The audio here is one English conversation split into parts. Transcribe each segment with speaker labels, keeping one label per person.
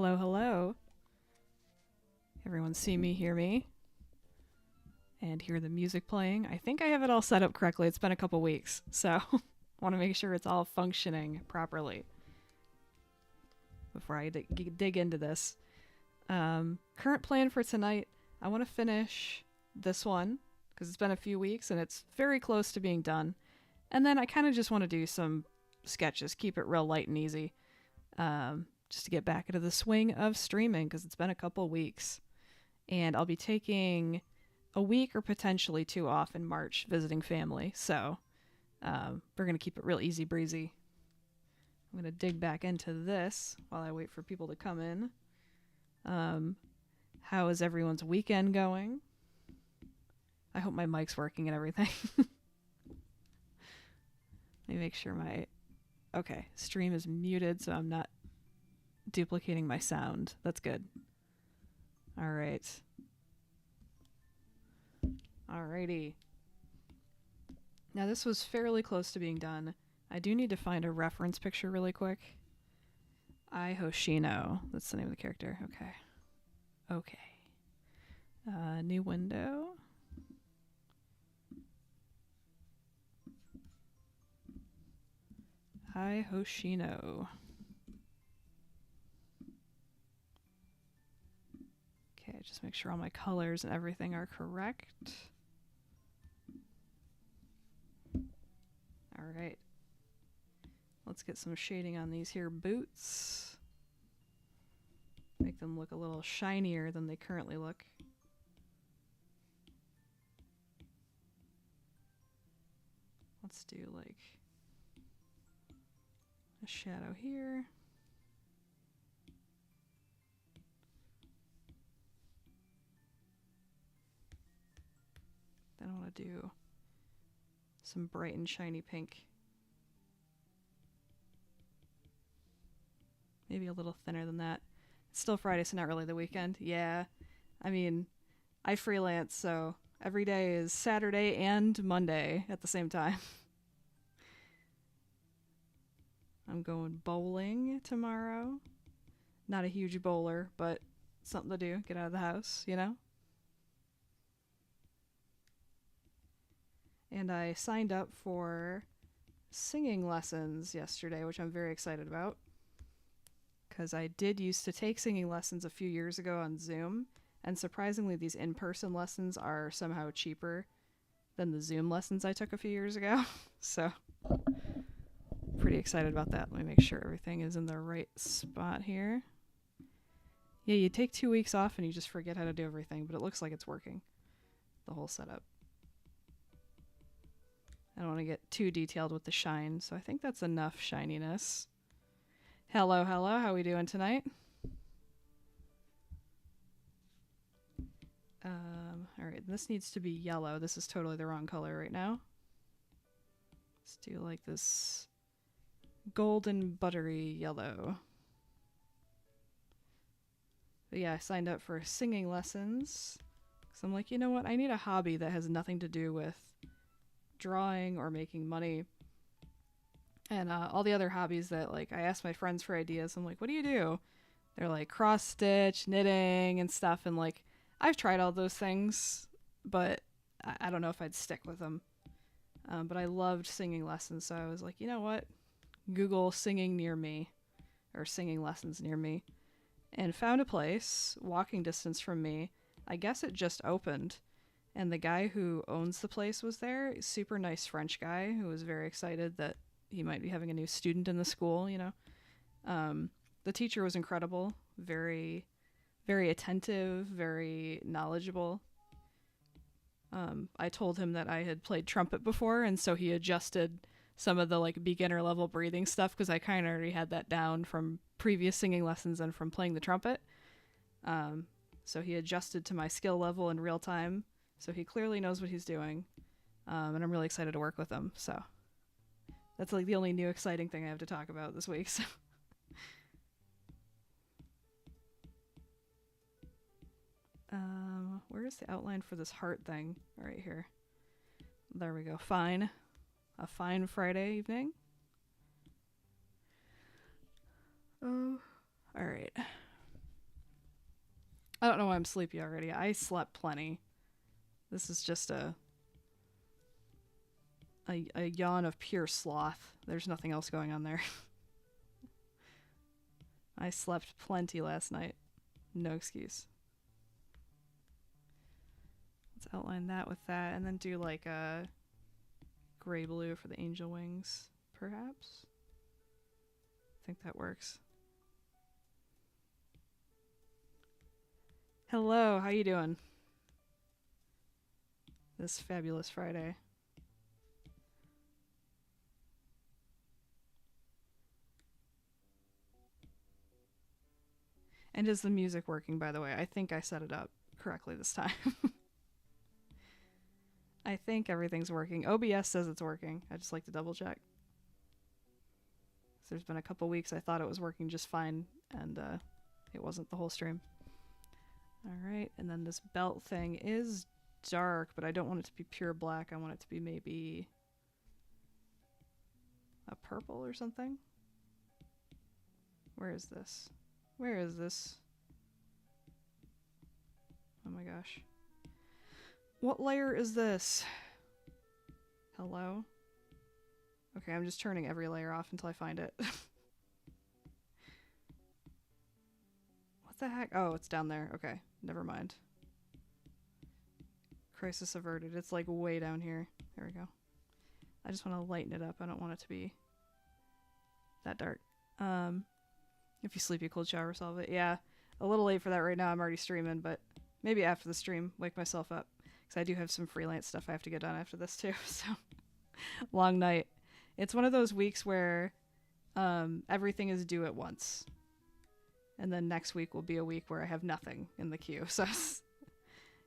Speaker 1: Hello, hello. Everyone see me, hear me, and hear the music playing. I think I have it all set up correctly. It's been a couple weeks, so I want to make sure it's all functioning properly before I dig into this. Current plan for tonight, I want to finish this one because it's been a few weeks and it's very close to being done. And then I kind of just want to do some sketches, keep it real light and easy, just to get back into the swing of streaming because it's been a couple weeks. And I'll be taking a week or potentially two off in March visiting family. So we're going to keep it real easy breezy. I'm going to dig back into this while I wait for people to come in. How is everyone's weekend going? I hope my mic's working and everything. Let me make sure okay, stream is muted so I'm not duplicating my sound. That's good. All right. Alrighty. Now this was fairly close to being done. I do need to find a reference picture really quick. Ai Hoshino. That's the name of the character. Okay. Okay. New window. Ai Hoshino. Okay, just make sure all my colors and everything are correct. Alright. Let's get some shading on these here boots. Make them look a little shinier than they currently look. Let's do like a shadow here. Then I want to do some bright and shiny pink. Maybe a little thinner than that. It's still Friday, so not really the weekend. Yeah. I mean, I freelance, so every day is Saturday and Monday at the same time. I'm going bowling tomorrow. Not a huge bowler, but something to do. Get out of the house, you know? And I signed up for singing lessons yesterday, which I'm very excited about. Because I did used to take singing lessons a few years ago on Zoom, and surprisingly these in-person lessons are somehow cheaper than the Zoom lessons I took a few years ago. So, pretty excited about that. Let me make sure everything is in the right spot here. Yeah, you take 2 weeks off and you just forget how to do everything, but it looks like it's working. The whole setup. I don't want to get too detailed with the shine, so I think that's enough shininess. Hello, hello, how are we doing tonight? Alright, this needs to be yellow. This is totally the wrong color right now. Let's do like this golden buttery yellow. But yeah, I signed up for singing lessons. Because I'm like, you know what? I need a hobby that has nothing to do with drawing or making money. And all the other hobbies that, like, I asked my friends for ideas. I'm like, what do you do? They're like cross stitch, knitting, and stuff. And like, I've tried all those things, but I don't know if I'd stick with them. But I loved singing lessons, so I was like, you know what? Google singing near me, or singing lessons near me, and found a place walking distance from me. I guess it just opened, and the guy who owns the place was there. Super nice French guy who was very excited that he might be having a new student in the school, you know. The teacher was incredible, very, very attentive, very knowledgeable. I told him that I had played trumpet before, and so he adjusted some of the like beginner level breathing stuff because I kind of already had that down from previous singing lessons and from playing the trumpet. So he adjusted to my skill level in real time. So he clearly knows what he's doing, and I'm really excited to work with him. So that's like the only new exciting thing I have to talk about this week. So. Where's the outline for this heart thing? Right here. There we go. Fine. A fine Friday evening. Oh, all right. don't know why I'm sleepy already. I slept plenty. This is just a yawn of pure sloth. There's nothing else going on there. I slept plenty last night. No excuse. Let's outline that with that, and then do like a gray blue for the angel wings, perhaps. I think that works. Hello, how you doing? This fabulous Friday. And is the music working, by the way? I think I set it up correctly this time. I think everything's working. OBS says it's working. I just like to double check. So there's been a couple weeks I thought it was working just fine, and it wasn't the whole stream. Alright, and then this belt thing is dark, but I don't want it to be pure black. I want it to be maybe a purple or something. Where is this? Where is this? Oh my gosh. What layer is this? Hello? Okay, I'm just turning every layer off until I find it. What the heck? Oh, it's down there. Okay, never mind. Crisis averted. It's like way down here. There we go. I just want to lighten it up. I don't want it to be that dark. If you sleep, you cold shower, solve it. Yeah, a little late for that right now. I'm already streaming, but maybe after the stream, wake myself up. Because I do have some freelance stuff I have to get done after this too, so long night. It's one of those weeks where everything is due at once. And then next week will be a week where I have nothing in the queue, so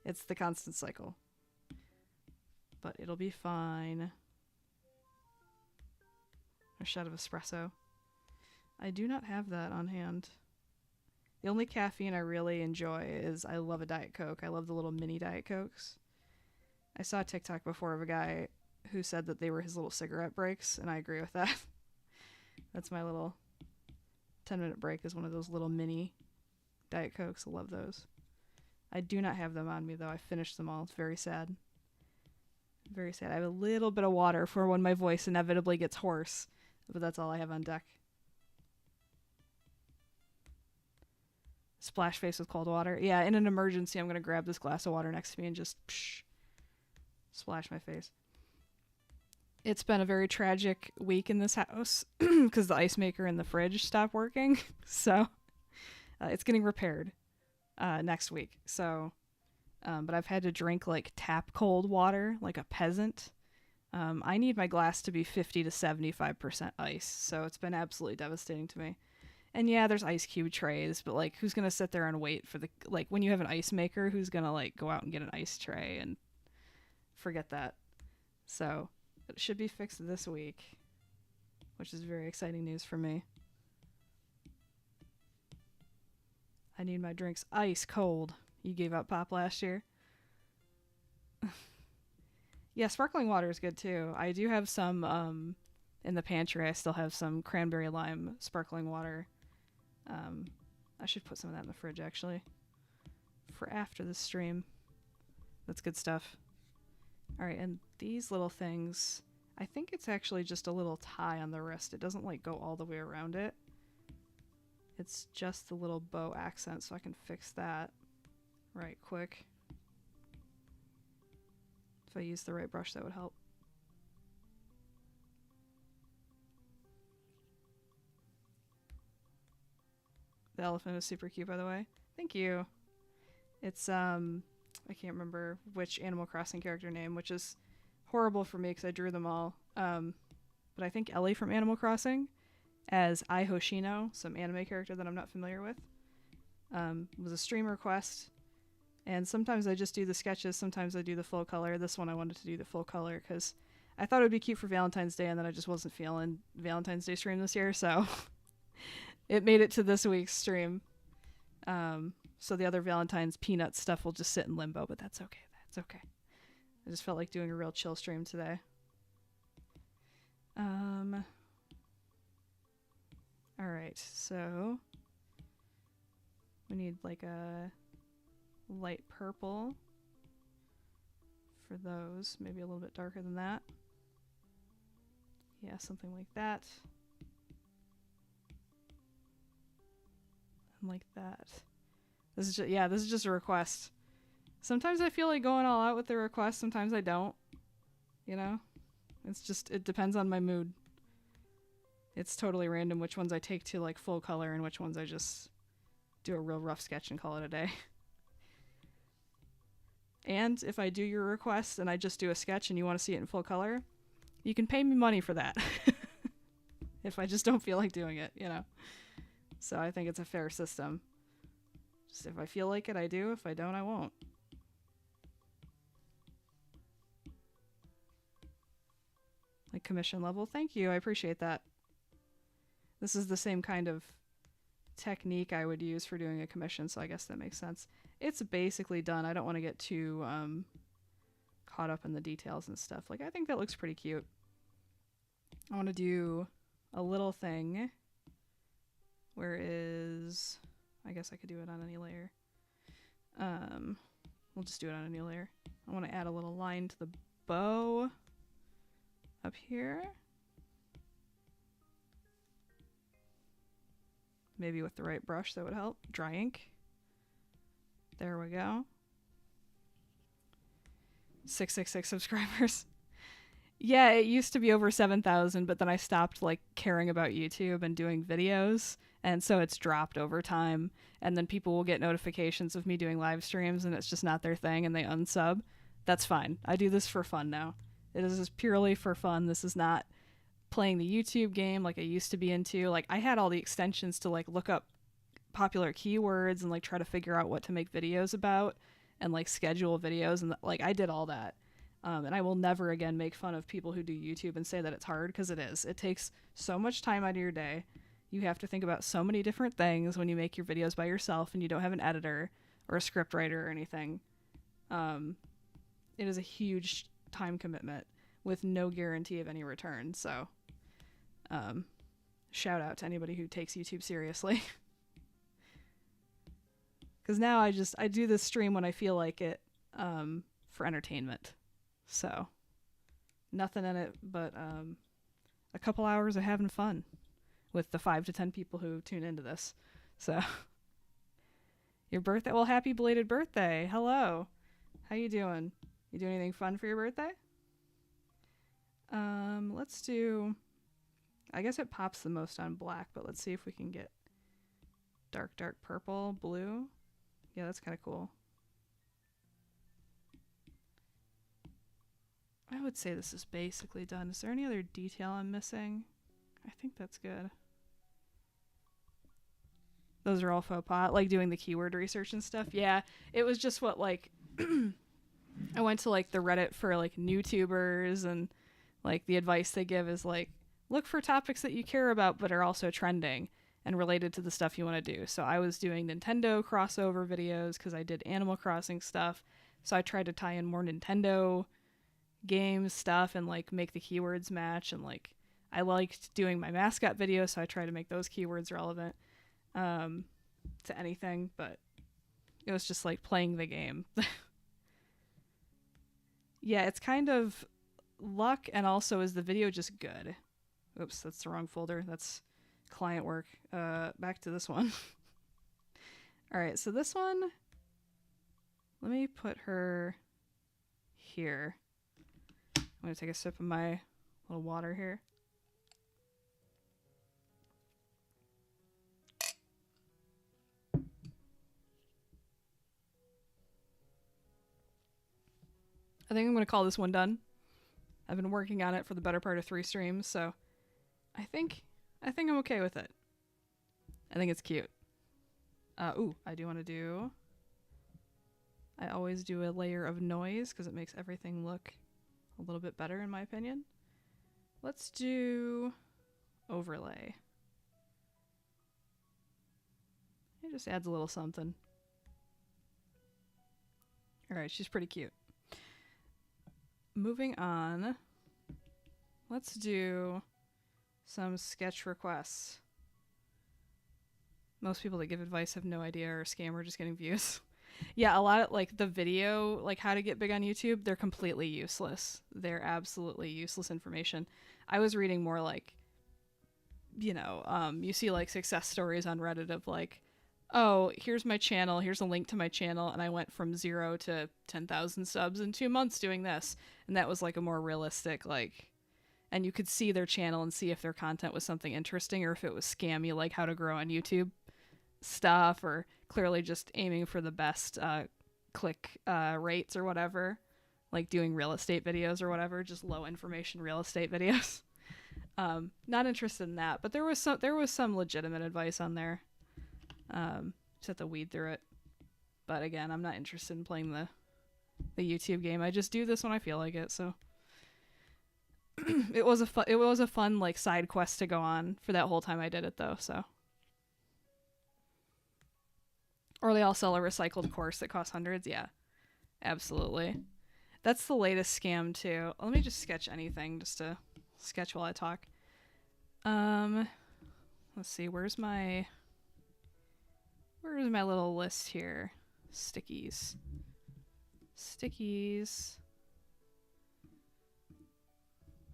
Speaker 1: it's the constant cycle. But it'll be fine. A shot of espresso. I do not have that on hand. The only caffeine I really enjoy is I love a Diet Coke. I love the little mini Diet Cokes. I saw a TikTok before of a guy who said that they were his little cigarette breaks, and I agree with that. That's my little 10-minute break is one of those little mini Diet Cokes. I love those. I do not have them on me, though. I finished them all. It's very sad. Very sad. I have a little bit of water for when my voice inevitably gets hoarse, but that's all I have on deck. Splash face with cold water. Yeah, in an emergency, I'm going to grab this glass of water next to me and just splash my face. It's been a very tragic week in this house because the ice maker in the fridge stopped working. So it's getting repaired next week. So, but I've had to drink like tap cold water like a peasant. I need my glass to be 50 to 75% ice. So it's been absolutely devastating to me. And yeah, there's ice cube trays, but like who's going to sit there and wait for the, like when you have an ice maker, who's going to like go out and get an ice tray and forget that. So it should be fixed this week, which is very exciting news for me. I need my drinks ice cold. You gave up pop last year? Yeah, sparkling water is good too. I do have some in the pantry. I still have some cranberry lime sparkling water. I should put some of that in the fridge actually for after the stream. That's good stuff. Alright, and these little things, I think it's actually just a little tie on the wrist. It doesn't like go all the way around it. It's just the little bow accent, so I can fix that right quick. If I use the right brush, that would help. The elephant is super cute, by the way. Thank you. It's, I can't remember which Animal Crossing character name, which is horrible for me because I drew them all. But I think Ellie from Animal Crossing as Ai Hoshino, some anime character that I'm not familiar with, was a stream request. And sometimes I just do the sketches, sometimes I do the full color. This one I wanted to do the full color because I thought it would be cute for Valentine's Day, and then I just wasn't feeling Valentine's Day stream this year, so it made it to this week's stream. So the other Valentine's peanut stuff will just sit in limbo, but that's okay. That's okay. I just felt like doing a real chill stream today. Alright, so we need like a light purple for those. Maybe a little bit darker than that. Yeah, something like that. And like that. This is just, yeah, this is just a request. Sometimes I feel like going all out with the request, sometimes I don't. You know? It's just, it depends on my mood. It's totally random which ones I take to like full color and which ones I just do a real rough sketch and call it a day. And if I do your request and I just do a sketch and you want to see it in full color, you can pay me money for that. If I just don't feel like doing it, you know? So I think it's a fair system. Just if I feel like it, I do. If I don't, I won't. Like commission level. Thank you. I appreciate that. This is the same kind of technique I would use for doing a commission, so I guess that makes sense. It's basically done. I don't want to get too caught up in the details and stuff. Like, I think that looks pretty cute. I want to do a little thing. Where is... I guess I could do it on any layer. We'll just do it on any layer. I want to add a little line to the bow up here. Maybe with the right brush that would help. Dry ink. There we go. 666 subscribers. Yeah, it used to be over 7,000, but then I stopped like caring about YouTube and doing videos, and so it's dropped over time. And then people will get notifications of me doing live streams, and it's just not their thing, and they unsub. That's fine. I do this for fun now. It is just purely for fun. This is not playing the YouTube game like I used to be into. Like, I had all the extensions to like look up popular keywords and like try to figure out what to make videos about and like schedule videos, and like I did all that. And I will never again make fun of people who do YouTube and say that it's hard, because it is. It takes so much time out of your day. You have to think about so many different things when you make your videos by yourself and you don't have an editor or a script writer or anything. It is a huge time commitment with no guarantee of any return. So shout out to anybody who takes YouTube seriously. Because now I do this stream when I feel like it, for entertainment. So nothing in it but a couple hours of having fun with the 5 to 10 people who tune into this. So your birthday, well, happy belated birthday. Hello. How you doing? You doing anything fun for your birthday? Let's do, I guess it pops the most on black, but let's see if we can get dark purple, blue. Yeah, that's kind of cool. I would say this is basically done. Is there any other detail I'm missing? I think that's good. Those are all faux pas, like doing the keyword research and stuff. Yeah, it was just what, like, I went to like the Reddit for like NewTubers, and like the advice they give is like, look for topics that you care about but are also trending and related to the stuff you want to do. So I was doing Nintendo crossover videos because I did Animal Crossing stuff. So I tried to tie in more Nintendo games stuff and like make the keywords match, and like I liked doing my mascot videos, so I try to make those keywords relevant to anything, but it was just like playing the game. Yeah, it's kind of luck, and also is the video just good. Oops, that's the wrong folder. That's client work. Back to this one. All right, so this one, let me put her here. I'm going to take a sip of my little water here. I think I'm going to call this one done. I've been working on it for the better part of 3 streams, so I think I'm okay with it. I think it's cute. Ooh, I do want to do... I always do a layer of noise because it makes everything look a little bit better, in my opinion. Let's do overlay. It just adds a little something. Alright, she's pretty cute. Moving on, let's do some sketch requests. Most people that give advice have no idea, or a scam, or just getting views. Yeah, a lot of like the video, like how to get big on YouTube, they're completely useless. They're absolutely useless information. I was reading more like, you see like success stories on Reddit of like, oh, here's my channel, here's a link to my channel, and I went from 0 to 10,000 subs in 2 months doing this. And that was like a more realistic, like, and you could see their channel and see if their content was something interesting or if it was scammy, like how to grow on YouTube stuff, or clearly just aiming for the best click rates or whatever, like doing real estate videos or whatever, just low information real estate videos. Not interested in that, but there was some legitimate advice on there. Just have to weed through it. But again, I'm not interested in playing the YouTube game. I just do this when I feel like it. So it was a fun like side quest to go on for that whole time I did it though. So. Or they all sell a recycled course that costs hundreds. Yeah, absolutely. That's the latest scam too. Let me just sketch anything just to sketch while I talk. Let's see. Where's my little list here? Stickies.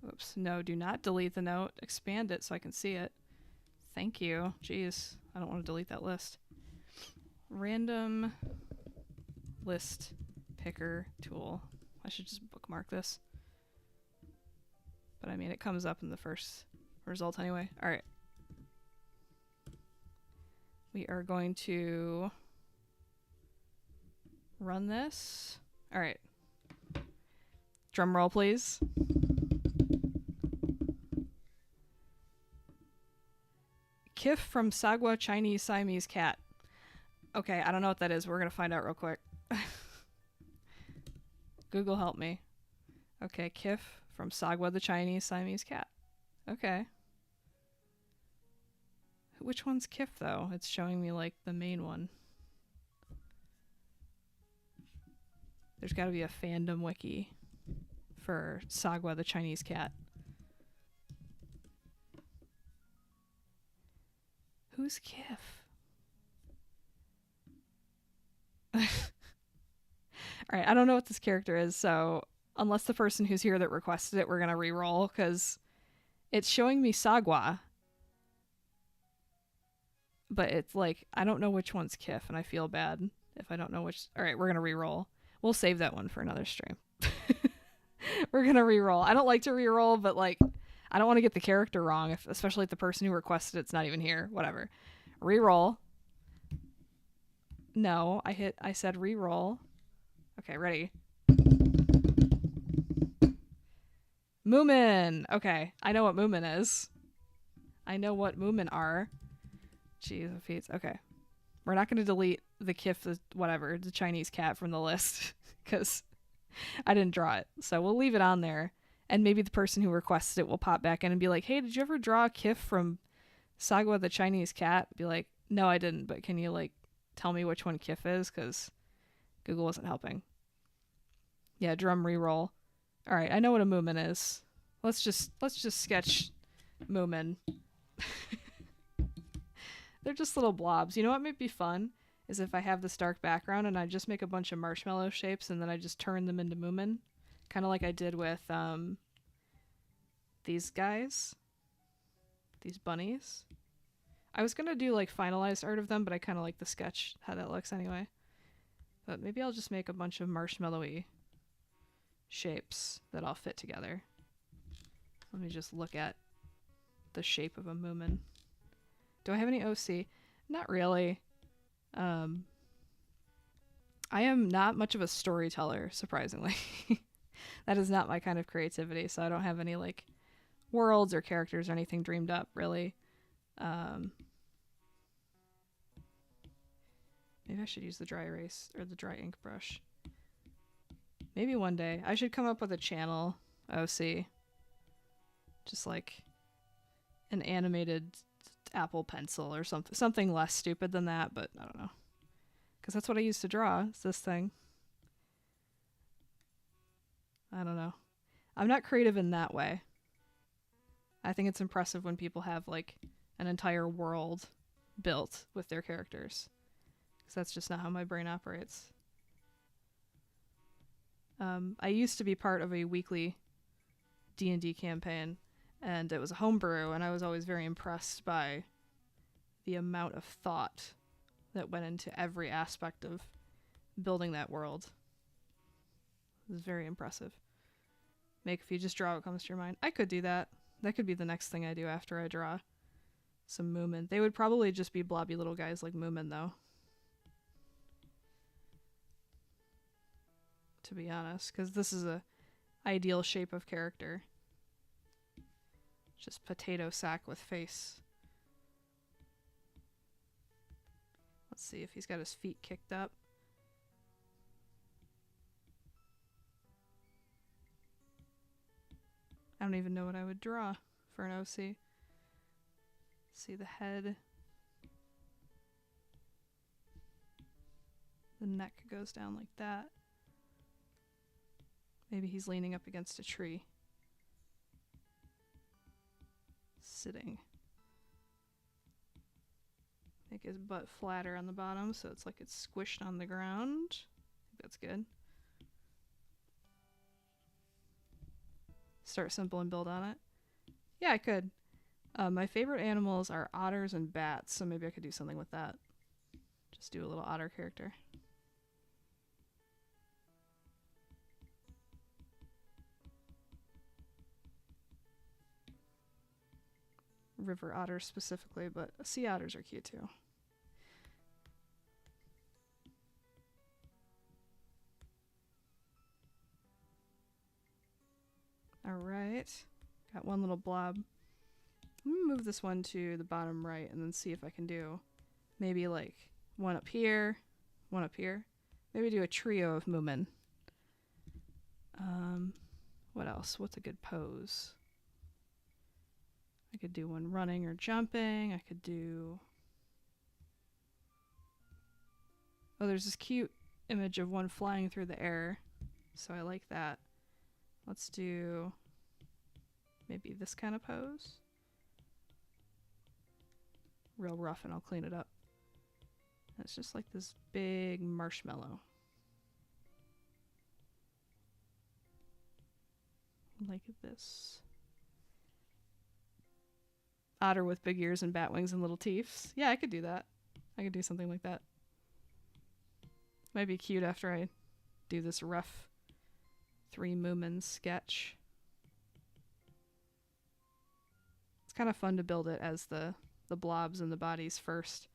Speaker 1: Oops. No, do not delete the note. Expand it so I can see it. Thank you. Jeez, I don't want to delete that list. Random list picker tool. I should just bookmark this. But I mean, it comes up in the first result anyway. All right. We are going to run this. All right. Drum roll, please. Kif from Sagwa Chinese Siamese cat. Okay, I don't know what that is. We're going to find out real quick. Google help me. Okay, Kif from Sagwa the Chinese Siamese cat. Okay. Which one's Kif though? It's showing me like the main one. There's got to be a fandom wiki for Sagwa the Chinese cat. Who's Kif? Alright, I don't know what this character is, so unless the person who's here that requested it, we're gonna re-roll, because it's showing me Sagwa. But it's like, I don't know which one's Kif, and I feel bad if I don't know which... Alright, we're gonna re-roll. We'll save that one for another stream. We're gonna re-roll. I don't like to re-roll, but like, I don't want to get the character wrong, especially if the person who requested it's not even here. Whatever. Re-roll. No, I said re-roll. Okay, ready. Moomin! Okay, I know what Moomin is. I know what Moomin are. Jeez, feats. Okay. We're not going to delete the Kif, the Chinese cat from the list, because I didn't draw it. So we'll leave it on there, and maybe the person who requested it will pop back in and be like, hey, did you ever draw a Kif from Sagwa the Chinese cat? Be like, no, I didn't, but can you, like, tell me which one Kif is? Because Google wasn't helping. Yeah, drum re-roll. All right, I know what a Moomin is. Let's just sketch Moomin. They're just little blobs. You know what might be fun is if I have this dark background and I just make a bunch of marshmallow shapes and then I just turn them into Moomin, kind of like I did with these guys, these bunnies. I was gonna do like finalized art of them, but I kind of like the sketch how that looks anyway. But maybe I'll just make a bunch of marshmallowy shapes that all fit together. Let me just look at the shape of a Moomin. Do I have any OC? Not really. I am not much of a storyteller, surprisingly. That is not my kind of creativity, so I don't have any like worlds or characters or anything dreamed up, really. Maybe I should use the dry erase or the dry ink brush. Maybe one day. I should come up with a channel OC. Just like an animated Apple Pencil or something less stupid than that, but I don't know. Because that's what I used to draw, is this thing. I don't know. I'm not creative in that way. I think it's impressive when people have like an entire world built with their characters. Because that's just not how my brain operates. I used to be part of a weekly D&D campaign, and it was a homebrew, and I was always very impressed by the amount of thought that went into every aspect of building that world. It was very impressive. Make if you just draw what comes to your mind. I could do that. That could be the next thing I do after I draw some Moomin. They would probably just be blobby little guys like Moomin, though. To be honest, because this is a ideal shape of character. Just potato sack with face. Let's see if he's got his feet kicked up. I don't even know what I would draw for an OC. See the head. The neck goes down like that. Maybe he's leaning up against a tree. Sitting. Make his butt flatter on the bottom so it's like it's squished on the ground. I think that's good. Start simple and build on it. Yeah, I could. My favorite animals are otters and bats, so maybe I could do something with that. Just do a little otter character. River otters specifically, but sea otters are cute too. Alright. Got one little blob. I'm gonna move this one to the bottom right and then see if I can do maybe like one up here, one up here. Maybe do a trio of Moomin. What else? What's a good pose? I could do one running or jumping. I could do... Oh, there's this cute image of one flying through the air. So I like that. Let's do maybe this kind of pose. Real rough and I'll clean it up. It's just like this big marshmallow. Like this. Otter with big ears and bat wings and little teeth. Yeah, I could do that. I could do something like that. Might be cute after I do this rough 3 Moomin sketch. It's kind of fun to build it as the blobs and the bodies first.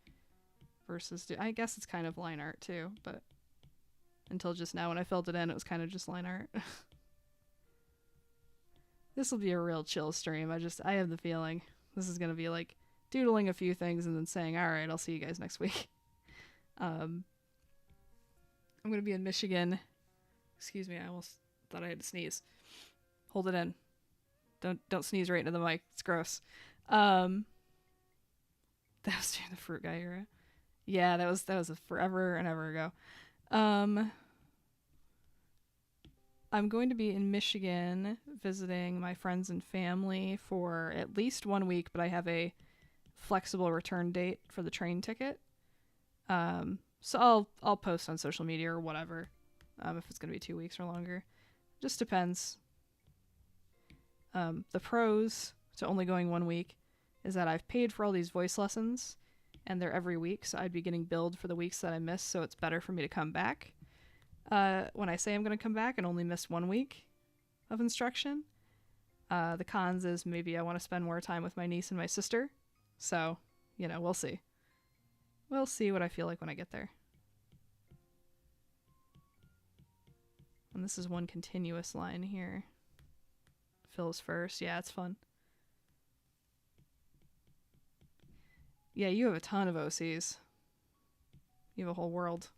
Speaker 1: Versus, I guess it's kind of line art too, but until just now when I filled it in, it was kind of just line art. This will be a real chill stream. I have the feeling this is going to be like doodling a few things and then saying, all right, I'll see you guys next week. I'm going to be in Michigan. Excuse me, I almost thought I had to sneeze. Hold it in. Don't sneeze right into the mic. It's gross. That was during the fruit guy era. Yeah, that was a forever and ever ago. I'm going to be in Michigan visiting my friends and family for at least 1 week, but I have a flexible return date for the train ticket. So I'll post on social media or whatever, if it's going to be 2 weeks or longer. Just depends. The pros to only going 1 week is that I've paid for all these voice lessons, and they're every week, so I'd be getting billed for the weeks that I miss, so it's better for me to come back. When I say I'm going to come back and only miss 1 week of instruction, the cons is maybe I want to spend more time with my niece and my sister. So, we'll see. We'll see what I feel like when I get there. And this is one continuous line here. Phil's first. Yeah, it's fun. Yeah, you have a ton of OCs. You have a whole world.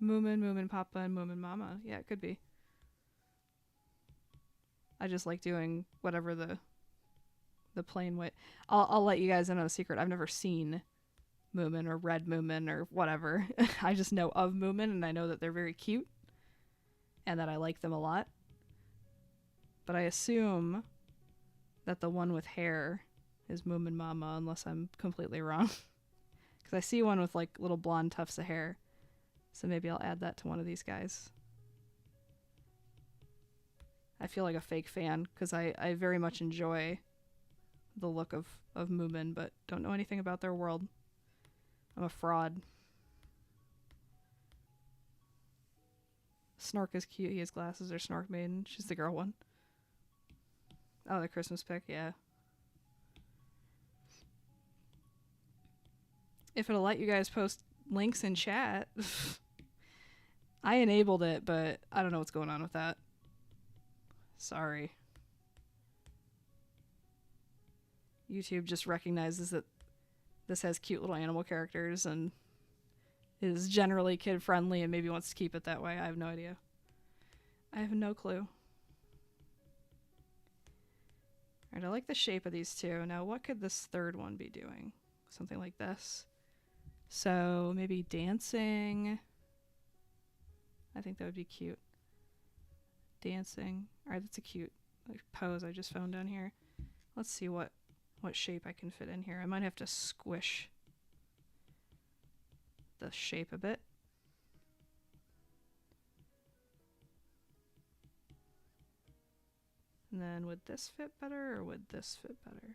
Speaker 1: Moomin, Moomin Papa, and Moomin Mama. Yeah, it could be. I just like doing whatever the plain way. I'll let you guys in on a secret. I've never seen Moomin or read Moomin or whatever. I just know of Moomin, and I know that they're very cute and that I like them a lot. But I assume that the one with hair is Moomin Mama, unless I'm completely wrong. Because I see one with like little blonde tufts of hair. So maybe I'll add that to one of these guys. I feel like a fake fan because I very much enjoy the look of Moomin, but don't know anything about their world. I'm a fraud. Snork is cute. He has glasses. Or Snork Maiden. She's the girl one. Oh, the Christmas pic. Yeah. If it'll let you guys post links in chat. I enabled it, but I don't know what's going on with that. Sorry. YouTube just recognizes that this has cute little animal characters and is generally kid-friendly and maybe wants to keep it that way. I have no idea. I have no clue. Alright, I like the shape of these two. Now, what could this third one be doing? Something like this. So, maybe dancing. I think that would be cute. Dancing. Alright, that's a cute pose I just found down here. Let's see what shape I can fit in here. I might have to squish the shape a bit. And then would this fit better or would this fit better?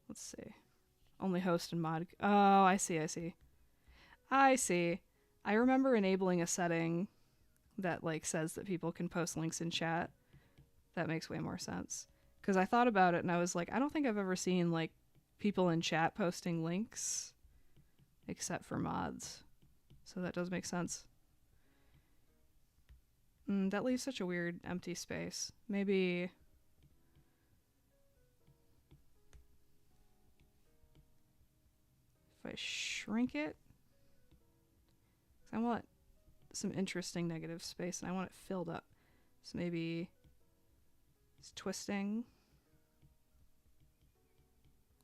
Speaker 1: Let's see. Only host and mod. Oh, I see. I remember enabling a setting that like says that people can post links in chat. That makes way more sense. Because I thought about it and I was like, I don't think I've ever seen like people in chat posting links except for mods. So that does make sense. That leaves such a weird empty space. Maybe if I shrink it, I want some interesting negative space and I want it filled up. So maybe it's twisting,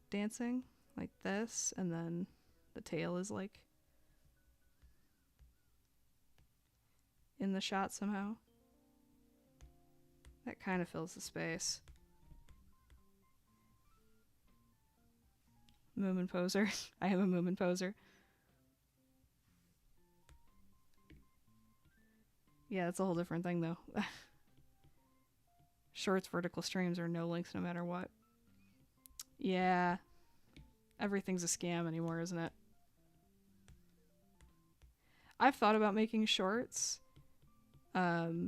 Speaker 1: dancing like this, and then the tail is like in the shot somehow. That kind of fills the space. Moomin poser. I am a Moomin poser. Yeah, that's a whole different thing though. Shorts vertical streams are no links no matter what. Yeah. Everything's a scam anymore, isn't it? I've thought about making shorts. I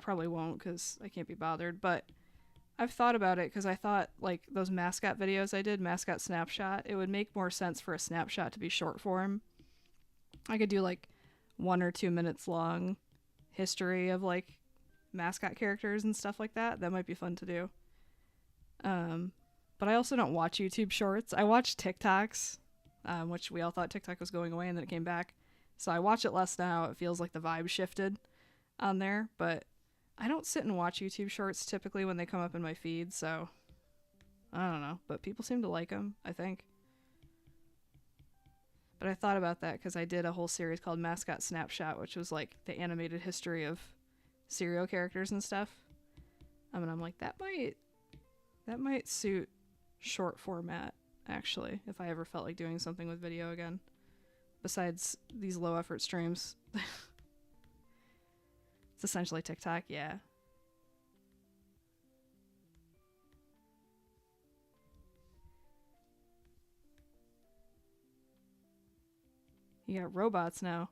Speaker 1: probably won't because I can't be bothered, but I've thought about it because I thought like those mascot videos I did, mascot snapshot, it would make more sense for a snapshot to be short form. I could do like 1 or 2 minutes long history of like mascot characters and stuff like that. That might be fun to do. But I also don't watch YouTube shorts. I watch TikToks, which we all thought TikTok was going away and then it came back. So I watch it less now. It feels like the vibe shifted on there, but I don't sit and watch YouTube shorts typically when they come up in my feed, so I don't know. But people seem to like them, I think. But I thought about that because I did a whole series called Mascot Snapshot, which was like the animated history of serial characters and stuff. And I'm like, that might suit short format, actually, if I ever felt like doing something with video again. Besides these low effort streams. It's essentially TikTok, yeah. You got robots now.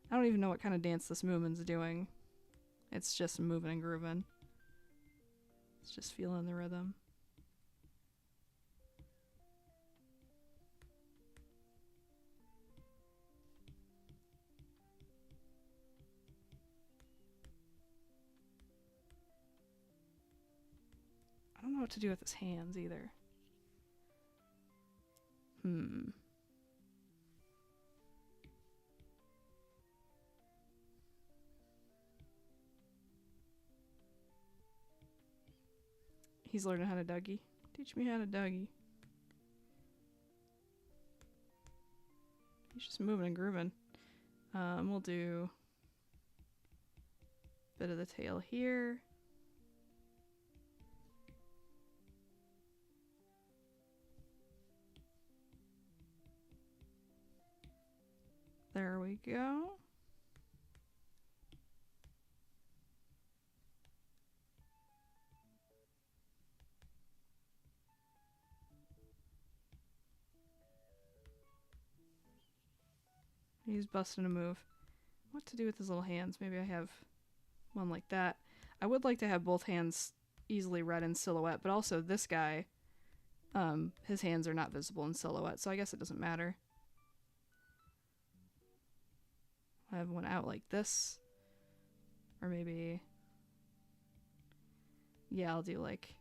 Speaker 1: I don't even know what kind of dance this Moomin's doing. It's just moving and grooving. It's just feeling the rhythm. I don't know what to do with his hands either. He's learning how to Dougie. Teach me how to Dougie. He's just moving and grooving. We'll do a bit of the tail here. There we go. He's busting a move. What to do with his little hands? Maybe I have one like that. I would like to have both hands easily read in silhouette, but also this guy, his hands are not visible in silhouette, so I guess it doesn't matter. I have one out like this. Or maybe... yeah, I'll do like...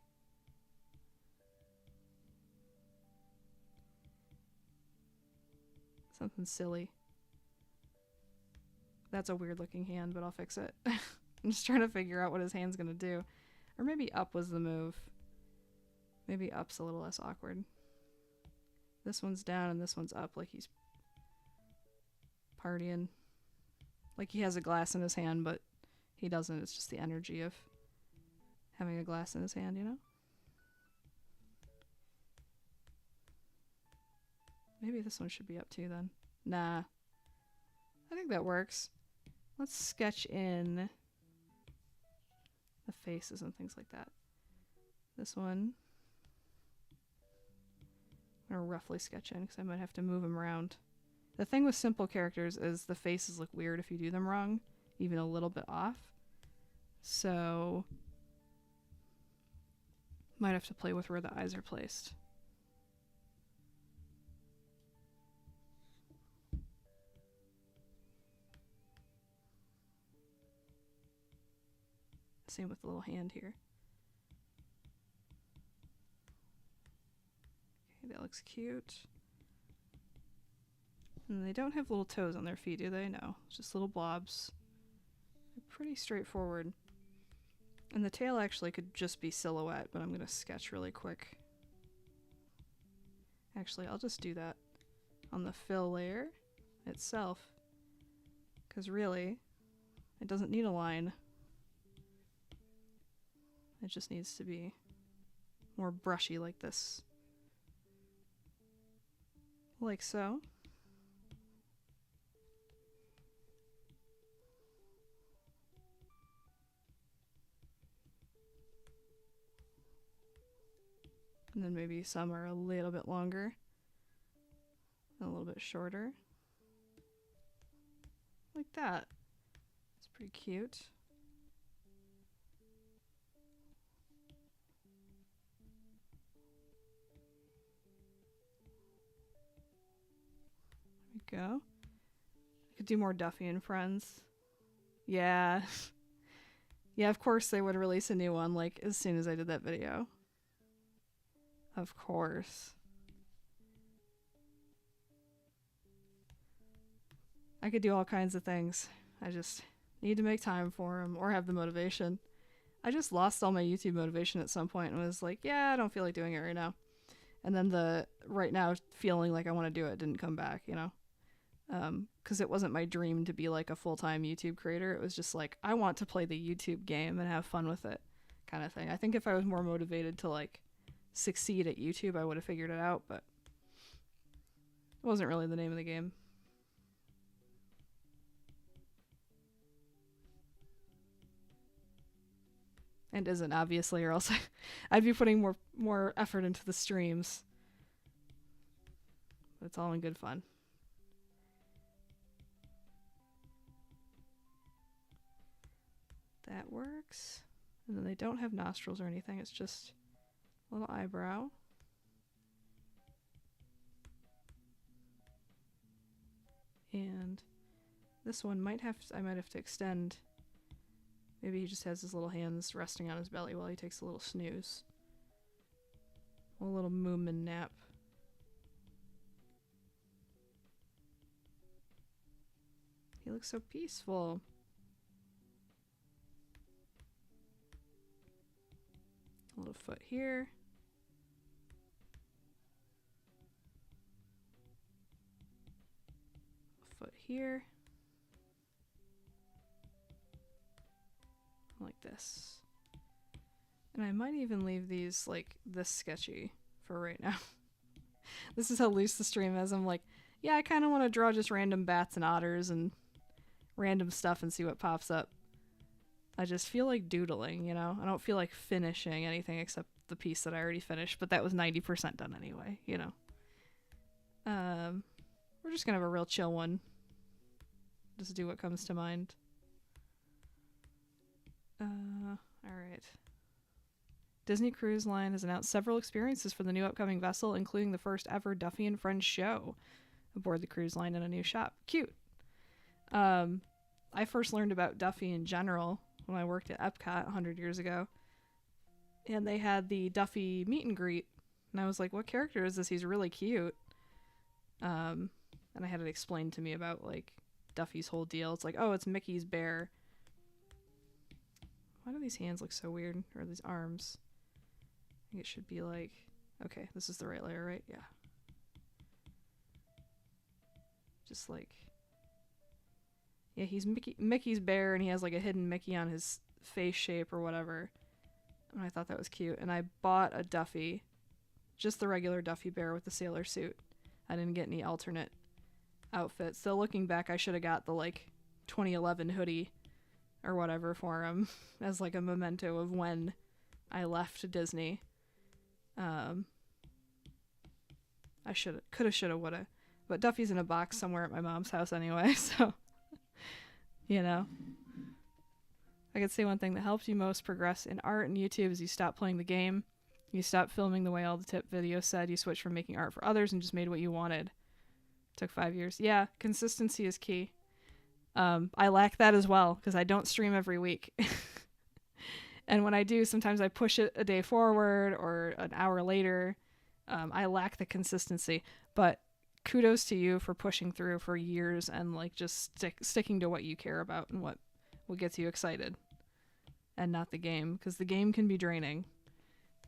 Speaker 1: something silly. That's a weird looking hand, but I'll fix it. I'm just trying to figure out what his hand's gonna do. Or maybe up was the move. Maybe up's a little less awkward. This one's down and this one's up, like he's partying. Like he has a glass in his hand, but he doesn't. It's just the energy of having a glass in his hand, you know? Maybe this one should be up too then. Nah. I think that works. Let's sketch in the faces and things like that. This one, I'm gonna roughly sketch in because I might have to move them around. The thing with simple characters is the faces look weird if you do them wrong, even a little bit off. So, might have to play with where the eyes are placed. Same with the little hand here. Okay, that looks cute. And they don't have little toes on their feet, do they? No, just little blobs. They're pretty straightforward. And the tail actually could just be silhouette, but I'm gonna sketch really quick. Actually, I'll just do that on the fill layer itself. Because really, it doesn't need a line. It just needs to be more brushy like this. Like so. And then maybe some are a little bit longer. And a little bit shorter. Like that. It's pretty cute. There we go. I could do more Duffy and Friends. Yeah. Yeah, of course they would release a new one, like, as soon as I did that video. Of course. I could do all kinds of things. I just need to make time for them or have the motivation. I just lost all my YouTube motivation at some point and was like, yeah, I don't feel like doing it right now. And then the right now feeling like I want to do it didn't come back, you know? Because it wasn't my dream to be like a full-time YouTube creator. It was just like, I want to play the YouTube game and have fun with it kind of thing. I think if I was more motivated to like succeed at YouTube, I would have figured it out, but it wasn't really the name of the game. And isn't, obviously, or else I'd be putting more effort into the streams. But it's all in good fun. That works. And then they don't have nostrils or anything, it's just a little eyebrow. And this one might have I might have to extend. Maybe he just has his little hands resting on his belly while he takes a little snooze. A little Moomin nap. He looks so peaceful. A little foot here. A foot here. Like this. And I might even leave these like this sketchy for right now. This is how loose the stream is. I'm like, Yeah, I kind of want to draw just random bats and otters and random stuff and see what pops up. I just feel like doodling, you know? I don't feel like finishing anything except the piece that I already finished, but that was 90% done anyway, you know? We're just gonna have a real chill one. Just do what comes to mind. Alright. Disney Cruise Line has announced several experiences for the new upcoming vessel, including the first ever Duffy and Friends show aboard the cruise line in a new shop. Cute. I first learned about Duffy in general when I worked at Epcot 100 years ago. And they had the Duffy meet and greet. And I was like, what character is this? He's really cute. And I had it explained to me about, like, Duffy's whole deal. It's like, oh, it's Mickey's bear. Why do these hands look so weird? Or these arms? I think it should be like... Okay, this is the right layer, right? Yeah. Just like... Yeah, he's Mickey's bear, and he has like a hidden Mickey on his face shape or whatever. And I thought that was cute. And I bought a Duffy. Just the regular Duffy bear with the sailor suit. I didn't get any alternate outfits. So looking back, I should have got the like 2011 hoodie or whatever for him as like a memento of when I left Disney. I coulda, shoulda, woulda. But Duffy's in a box somewhere at my mom's house anyway, so, you know. I could say one thing that helped you most progress in art and YouTube is you stopped playing the game. You stopped filming the way all the tip videos said. You switched from making art for others and just made what you wanted. Took 5 years. Yeah, consistency is key. I lack that as well because I don't stream every week. And when I do, sometimes I push it a day forward or an hour later. I lack the consistency, but kudos to you for pushing through for years and like just sticking to what you care about and what gets you excited and not the game, because the game can be draining.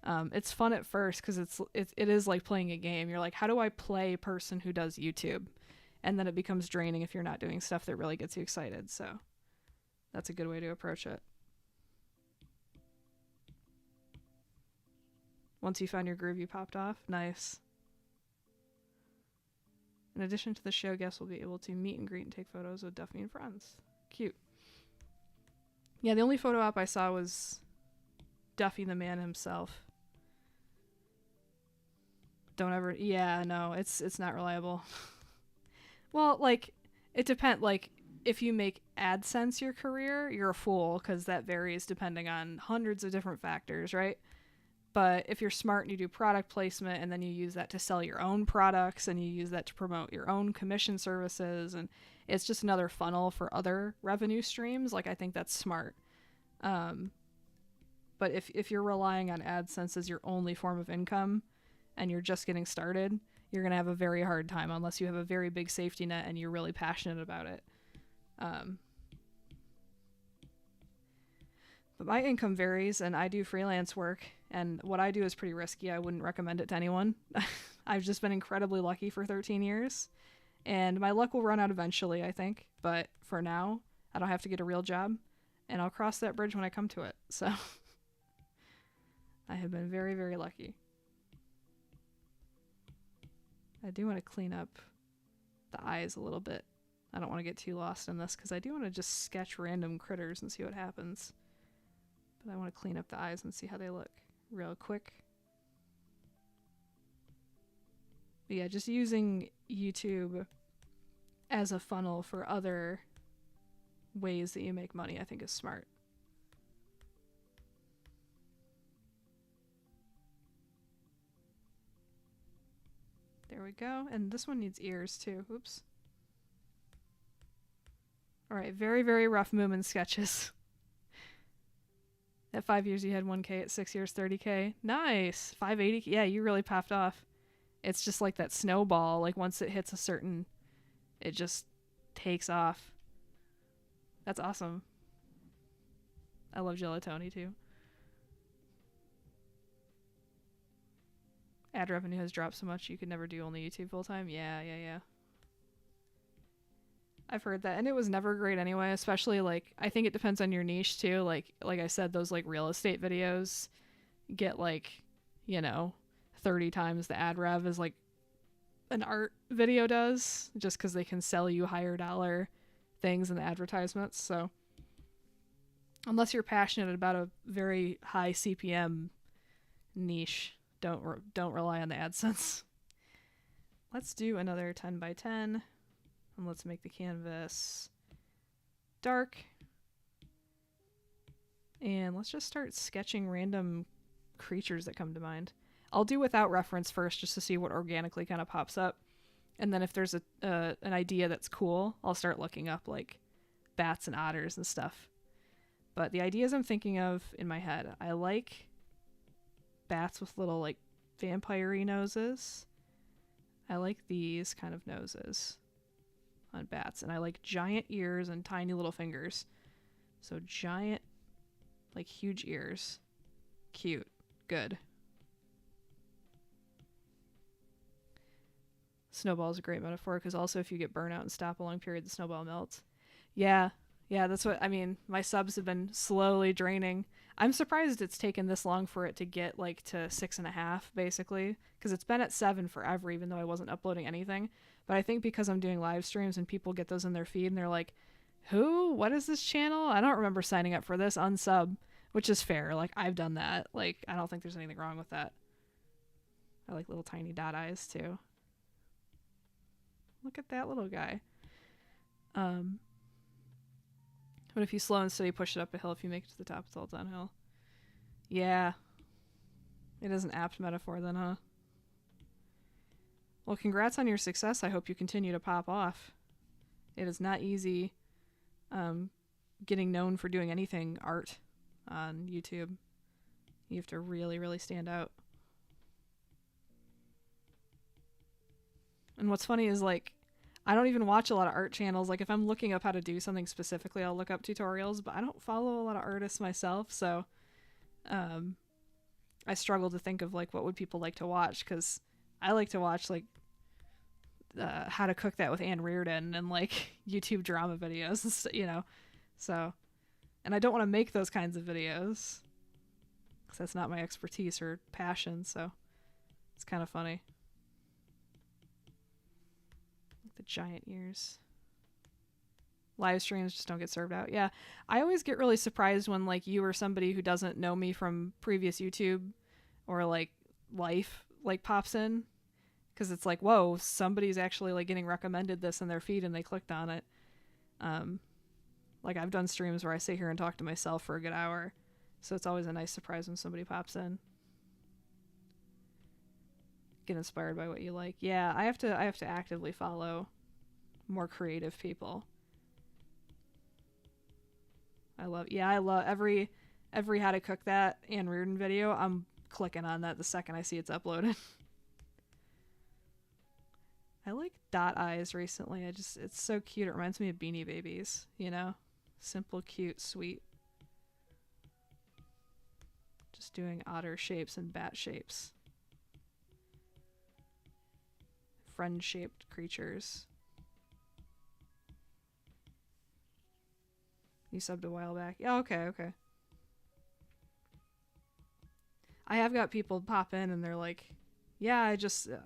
Speaker 1: It's fun at first because it is like playing a game. You're like, how do I play person who does YouTube? And then it becomes draining if you're not doing stuff that really gets you excited. So that's a good way to approach it. Once you found your groove, you popped off. Nice. In addition to the show, guests will be able to meet and greet and take photos with Duffy and friends. Cute. Yeah, the only photo op I saw was Duffy the man himself. Don't ever... Yeah, no, it's not reliable. Well, like, it depends. Like, if you make AdSense your career, you're a fool, because that varies depending on hundreds of different factors, right? But if you're smart and you do product placement and then you use that to sell your own products and you use that to promote your own commission services, and it's just another funnel for other revenue streams, like, I think that's smart. But if you're relying on AdSense as your only form of income and you're just getting started, you're going to have a very hard time unless you have a very big safety net and you're really passionate about it. But my income varies, and I do freelance work, and what I do is pretty risky. I wouldn't recommend it to anyone. I've just been incredibly lucky for 13 years, and my luck will run out eventually, I think. But for now, I don't have to get a real job, and I'll cross that bridge when I come to it. So I have been very, very lucky. I do want to clean up the eyes a little bit. I don't want to get too lost in this because I do want to just sketch random critters and see what happens. But I want to clean up the eyes and see how they look real quick. But yeah, just using YouTube as a funnel for other ways that you make money, I think is smart. There we go. And this one needs ears too. Oops. All right, very, very rough Moomin sketches. At 5 years, you had 1K. At 6 years, 30K. Nice. 580. Yeah, you really popped off. It's just like that snowball. Like, once it hits a certain... It just takes off. That's awesome. I love Gelatoni, too. Ad revenue has dropped so much you could never do only YouTube full-time. Yeah. I've heard that, and it was never great anyway, especially, like, I think it depends on your niche, too. Like I said, those, like, real estate videos get, like, 30 times the ad rev as, like, an art video does, just because they can sell you higher dollar things in the advertisements. So unless you're passionate about a very high CPM niche, don't rely on the AdSense. Let's do another 10 by 10, and let's make the canvas dark. And let's just start sketching random creatures that come to mind. I'll do without reference first, just to see what organically kind of pops up. And then if there's an idea that's cool, I'll start looking up like bats and otters and stuff. But the ideas I'm thinking of in my head, I like bats with little like vampire-y noses. I like these kind of noses on bats. And I like giant ears and tiny little fingers. So giant, like huge ears. Cute. Good. Snowball is a great metaphor, because also if you get burnout and stop a long period, the snowball melts. Yeah, that's what I mean. My subs have been slowly draining. I'm surprised it's taken this long for it to get like to 6.5, basically, because it's been at 7 forever, even though I wasn't uploading anything. But I think because I'm doing live streams and people get those in their feed and they're like, who? What is this channel? I don't remember signing up for this. Unsub, which is fair. Like, I've done that. Like, I don't think there's anything wrong with that. I like little tiny dot eyes too. Look at that little guy. But if you slow and steady push it up a hill, if you make it to the top, it's all downhill. Yeah. It is an apt metaphor then, huh? Well, congrats on your success. I hope you continue to pop off. It is not easy getting known for doing anything art on YouTube. You have to really, really stand out. And what's funny is, like, I don't even watch a lot of art channels. Like, if I'm looking up how to do something specifically, I'll look up tutorials, but I don't follow a lot of artists myself, so I struggle to think of, like, what would people like to watch, because I like to watch, like, how to cook that with Ann Reardon and, like, YouTube drama videos, you know? So, and I don't want to make those kinds of videos, because that's not my expertise or passion, so it's kind of funny. The giant ears. Live streams just don't get served out. Yeah, I always get really surprised when, like, you or somebody who doesn't know me from previous YouTube or, like, life, like, pops in, because it's like, whoa, somebody's actually, like, getting recommended this in their feed and they clicked on it. Like, I've done streams where I sit here and talk to myself for a good hour, so it's always a nice surprise when somebody pops in. Get inspired by what you like. Yeah, I have to actively follow more creative people. I love every how to cook that Ann Reardon video. I'm clicking on that the second I see it's uploaded. I like dot eyes recently. It's so cute. It reminds me of Beanie Babies, you know? Simple, cute, sweet. Just doing otter shapes and bat shapes. Friend-shaped creatures. You subbed a while back. Yeah, okay. I have got people pop in and they're like, yeah,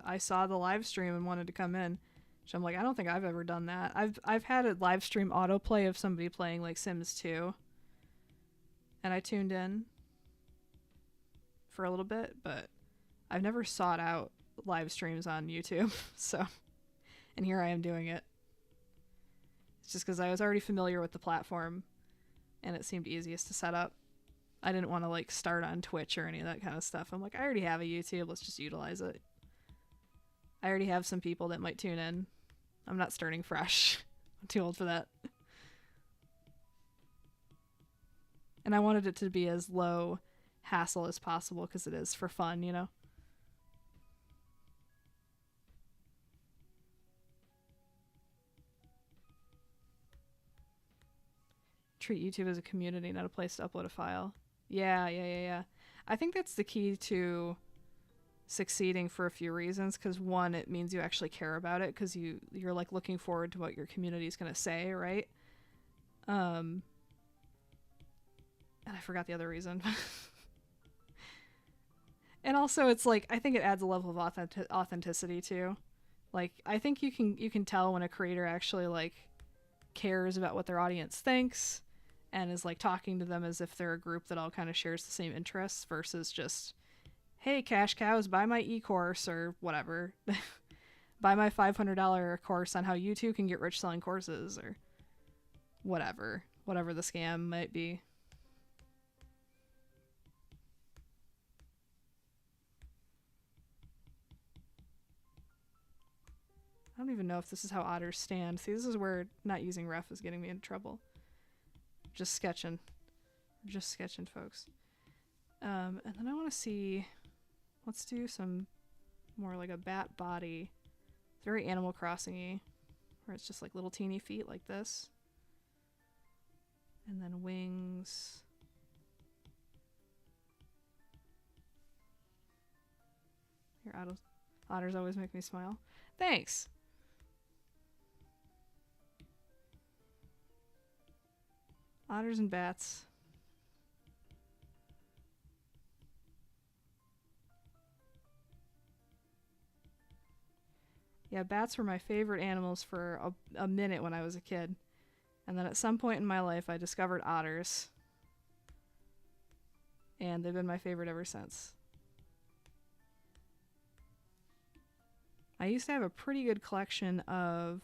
Speaker 1: I saw the live stream and wanted to come in. Which I'm like, I don't think I've ever done that. I've had a live stream autoplay of somebody playing like Sims 2. And I tuned in for a little bit, but I've never sought out live streams on YouTube. So, and here I am doing it. It's just because I was already familiar with the platform and it seemed easiest to set up. I didn't want to, like, start on Twitch or any of that kind of stuff. I'm like, I already have a YouTube, let's just utilize it. I already have some people that might tune in. I'm not starting fresh. I'm too old for that. And I wanted it to be as low hassle as possible because it is for fun, you know? Treat YouTube as a community, not a place to upload a file. Yeah. I think that's the key to succeeding for a few reasons, because one, it means you actually care about it, because you're like looking forward to what your community is going to say, right? And I forgot the other reason. And also, it's like, I think it adds a level of authenticity too. Like, I think you can tell when a creator actually like cares about what their audience thinks and is like talking to them as if they're a group that all kind of shares the same interests versus just, hey, cash cows, buy my e-course or whatever. Buy my $500 course on how you too can get rich selling courses or whatever the scam might be. I don't even know if this is how otters stand. See, this is where not using ref is getting me into trouble. Just sketching. Just sketching, folks. And then I want to see... Let's do some more like a bat body. It's very Animal Crossing-y. Where it's just like little teeny feet like this. And then wings. Your otters always make me smile. Thanks! Otters and bats. Yeah, bats were my favorite animals for a minute when I was a kid. And then at some point in my life, I discovered otters. And they've been my favorite ever since. I used to have a pretty good collection of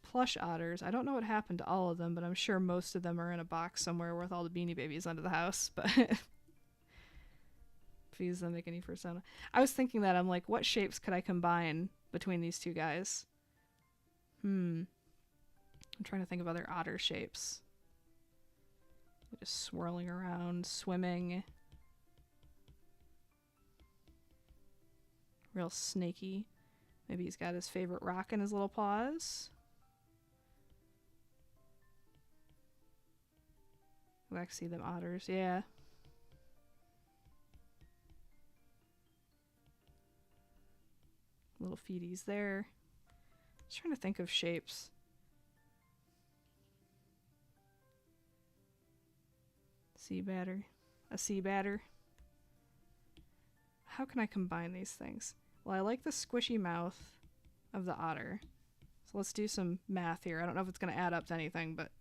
Speaker 1: plush otters. I don't know what happened to all of them, but I'm sure most of them are in a box somewhere with all the Beanie Babies under the house. But please don't make any persona. I was thinking that. I'm like, what shapes could I combine between these two guys? I'm trying to think of other otter shapes. Just swirling around, swimming. Real snaky. Maybe he's got his favorite rock in his little paws. Oh, I can see them otters, yeah. Little feeties there. Just trying to think of shapes. Sea batter. A sea batter. How can I combine these things? Well, I like the squishy mouth of the otter. So let's do some math here. I don't know if it's going to add up to anything, but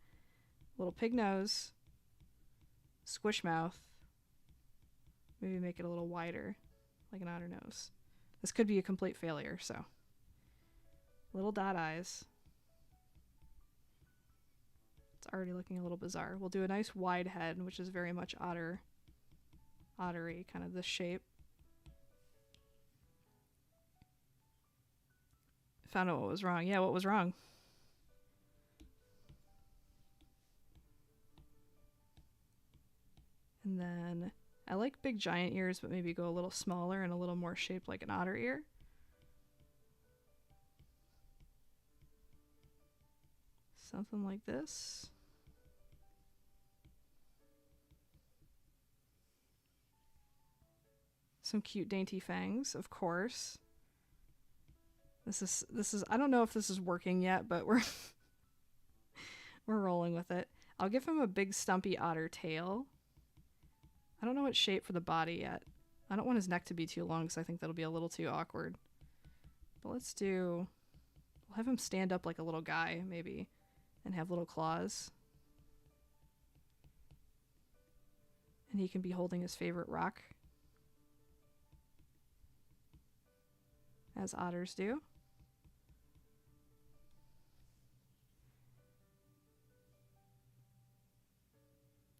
Speaker 1: little pig nose, squish mouth. Maybe make it a little wider, like an otter nose. This could be a complete failure, so. Little dot eyes. It's already looking a little bizarre. We'll do a nice wide head, which is very much ottery, kind of this shape. Found out what was wrong. Yeah, what was wrong? And then I like big giant ears, but maybe go a little smaller and a little more shaped like an otter ear. Something like this. Some cute dainty fangs, of course. This is I don't know if this is working yet, but we're rolling with it. I'll give him a big stumpy otter tail. I don't know what shape for the body yet. I don't want his neck to be too long because I think that'll be a little too awkward. But we'll have him stand up like a little guy, maybe, and have little claws. And he can be holding his favorite rock, as otters do.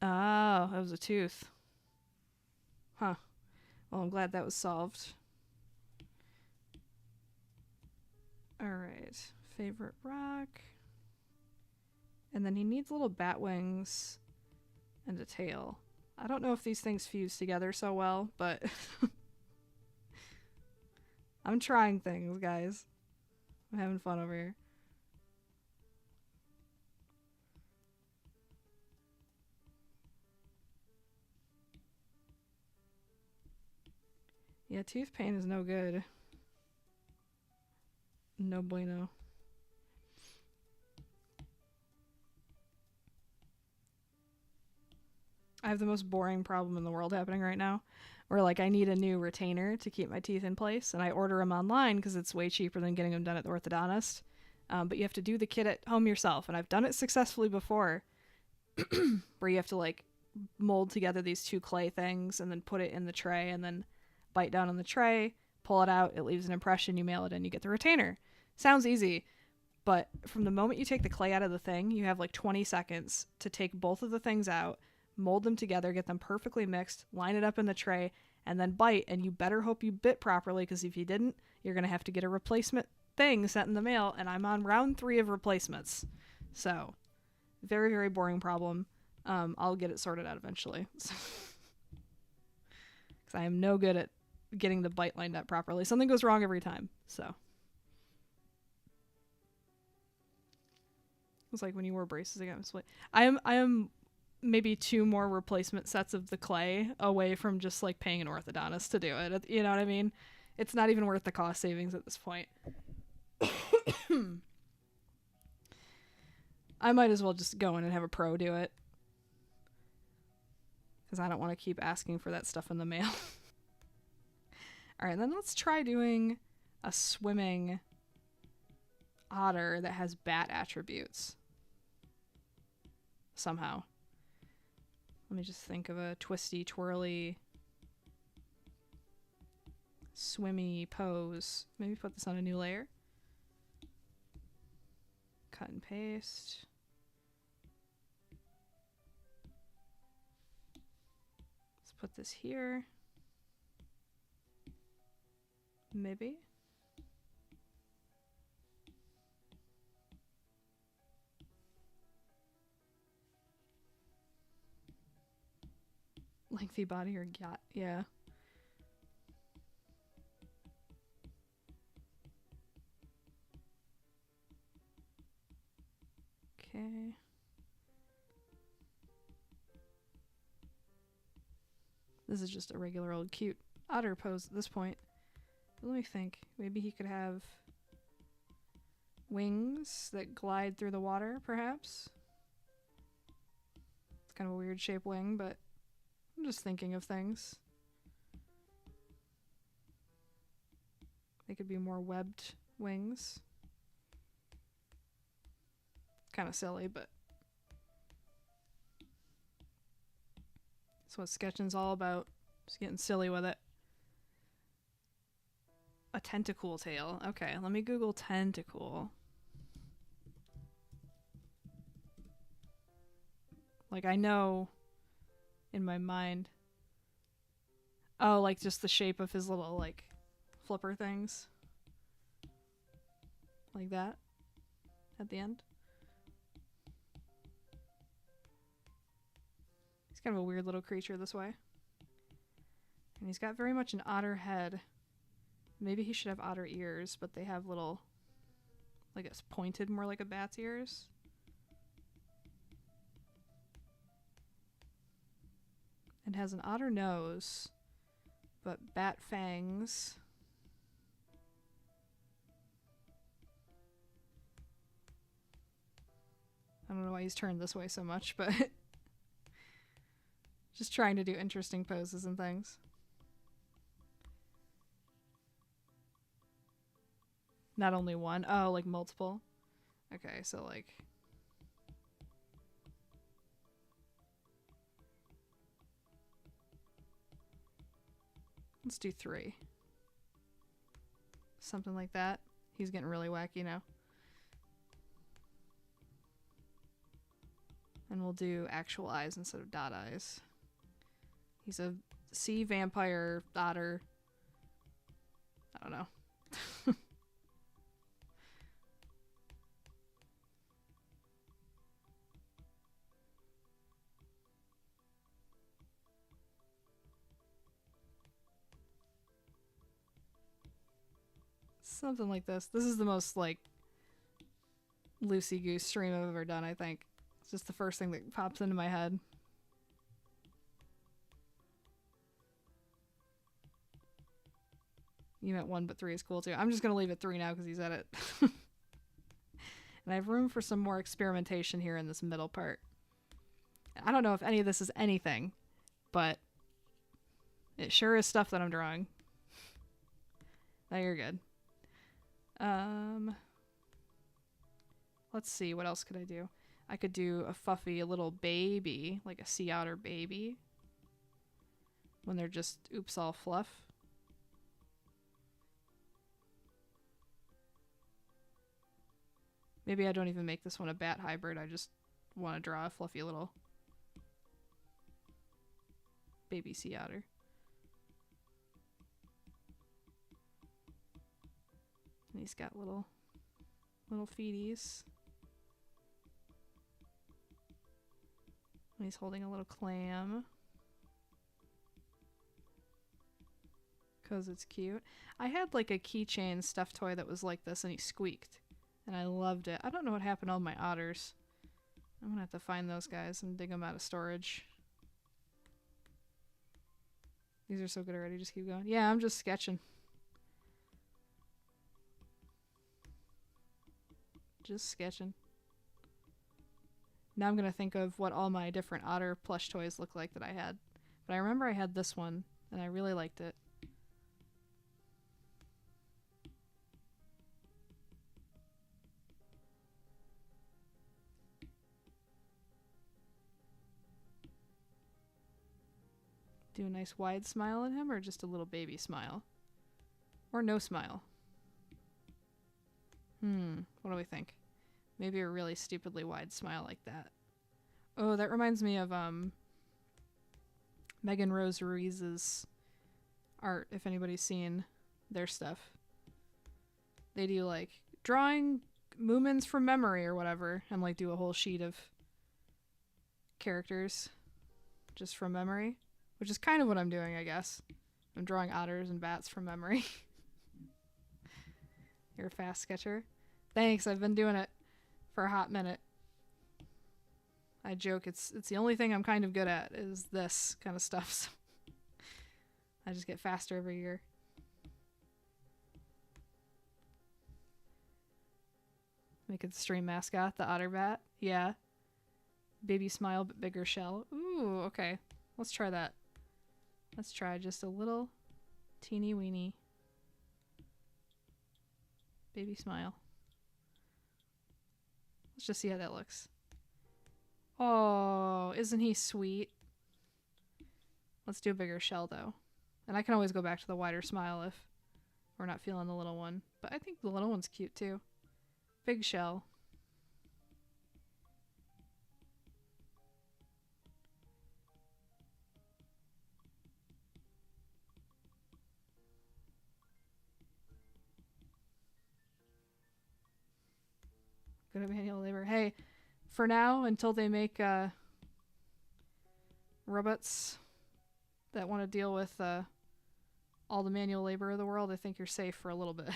Speaker 1: Oh, that was a tooth. Huh. Well, I'm glad that was solved. Alright. Favorite rock. And then he needs little bat wings and a tail. I don't know if these things fuse together so well, but I'm trying things, guys. I'm having fun over here. Yeah, tooth pain is no good. No bueno. I have the most boring problem in the world happening right now, Or like I need a new retainer to keep my teeth in place, and I order them online because it's way cheaper than getting them done at the orthodontist. But you have to do the kit at home yourself, and I've done it successfully before, where you have to like mold together these two clay things and then put it in the tray and then bite down on the tray, pull it out, it leaves an impression, you mail it in, you get the retainer. Sounds easy, but from the moment you take the clay out of the thing, you have like 20 seconds to take both of the things out, mold them together, get them perfectly mixed, line it up in the tray, and then bite, and you better hope you bit properly, because if you didn't, you're going to have to get a replacement thing sent in the mail, and I'm on round 3 of replacements. So, very, very boring problem. I'll get it sorted out eventually. Because I am no good at getting the bite lined up properly. Something goes wrong every time, so. It's like when you wore braces again. I am maybe 2 more replacement sets of the clay away from just like paying an orthodontist to do it. You know what I mean? It's not even worth the cost savings at this point. I might as well just go in and have a pro do it, because I don't want to keep asking for that stuff in the mail. All right, then let's try doing a swimming otter that has bat attributes. Somehow. Let me just think of a twisty, twirly, swimmy pose. Maybe put this on a new layer. Cut and paste. Let's put this here. Maybe. Lengthy body or gat, yeah. Okay. This is just a regular old cute otter pose at this point. But let me think. Maybe he could have wings that glide through the water, perhaps? It's kind of a weird shaped wing, but I'm just thinking of things. They could be more webbed wings. Kind of silly, but that's what sketching's all about. Just getting silly with it. A tentacle tail. Okay, let me Google tentacle. Like, I know in my mind. Oh, like just the shape of his little, like, flipper things. Like that. At the end. He's kind of a weird little creature this way. And he's got very much an otter head. Maybe he should have otter ears, but they have little, like it's pointed more like a bat's ears. It has an otter nose, but bat fangs. I don't know why he's turned this way so much, but just trying to do interesting poses and things. Not only one. Oh, like multiple. Okay, so like... let's do 3. Something like that. He's getting really wacky now. And we'll do actual eyes instead of dot eyes. He's a sea vampire otter. I don't know. Something like this. This is the most, like, loosey-goose stream I've ever done, I think. It's just the first thing that pops into my head. You meant 1, but 3 is cool too. I'm just going to leave it 3 now because he's at it. And I have room for some more experimentation here in this middle part. I don't know if any of this is anything, but It sure is stuff that I'm drawing. Now you're good. Let's see, what else could I do? I could do a fluffy little baby, like a sea otter baby. When they're just oops all fluff. Maybe I don't even make this one a bat hybrid. I just want to draw a fluffy little baby sea otter. And he's got little feeties. And he's holding a little clam. Because it's cute. I had like a keychain stuffed toy that was like this and he squeaked. And I loved it. I don't know what happened to all my otters. I'm gonna have to find those guys and dig them out of storage. These are so good already. Just keep going. Yeah, I'm just sketching. Just sketching. Now I'm gonna think of what all my different otter plush toys look like that I had. But I remember I had this one and I really liked it. Do a nice wide smile in him or just a little baby smile? Or no smile? What do we think? Maybe a really stupidly wide smile like that. Oh, that reminds me of Megan Rose Ruiz's art, if anybody's seen their stuff. They do like drawing movements from memory or whatever, and like do a whole sheet of characters just from memory. Which is kind of what I'm doing, I guess. I'm drawing otters and bats from memory. You're a fast sketcher. Thanks, I've been doing it for a hot minute. I joke, it's the only thing I'm kind of good at is this kind of stuff. So I just get faster every year. Make it the stream mascot, the otter bat. Yeah. Baby smile, but bigger shell. Ooh, okay. Let's try that. Let's try just a little teeny weeny baby smile. Let's just see how that looks. Oh, isn't he sweet? Let's do a bigger shell though. And I can always go back to the wider smile if we're not feeling the little one. But I think the little one's cute too. Big shell. Good at manual labor. Hey, for now, until they make robots that want to deal with all the manual labor of the world, I think you're safe for a little bit.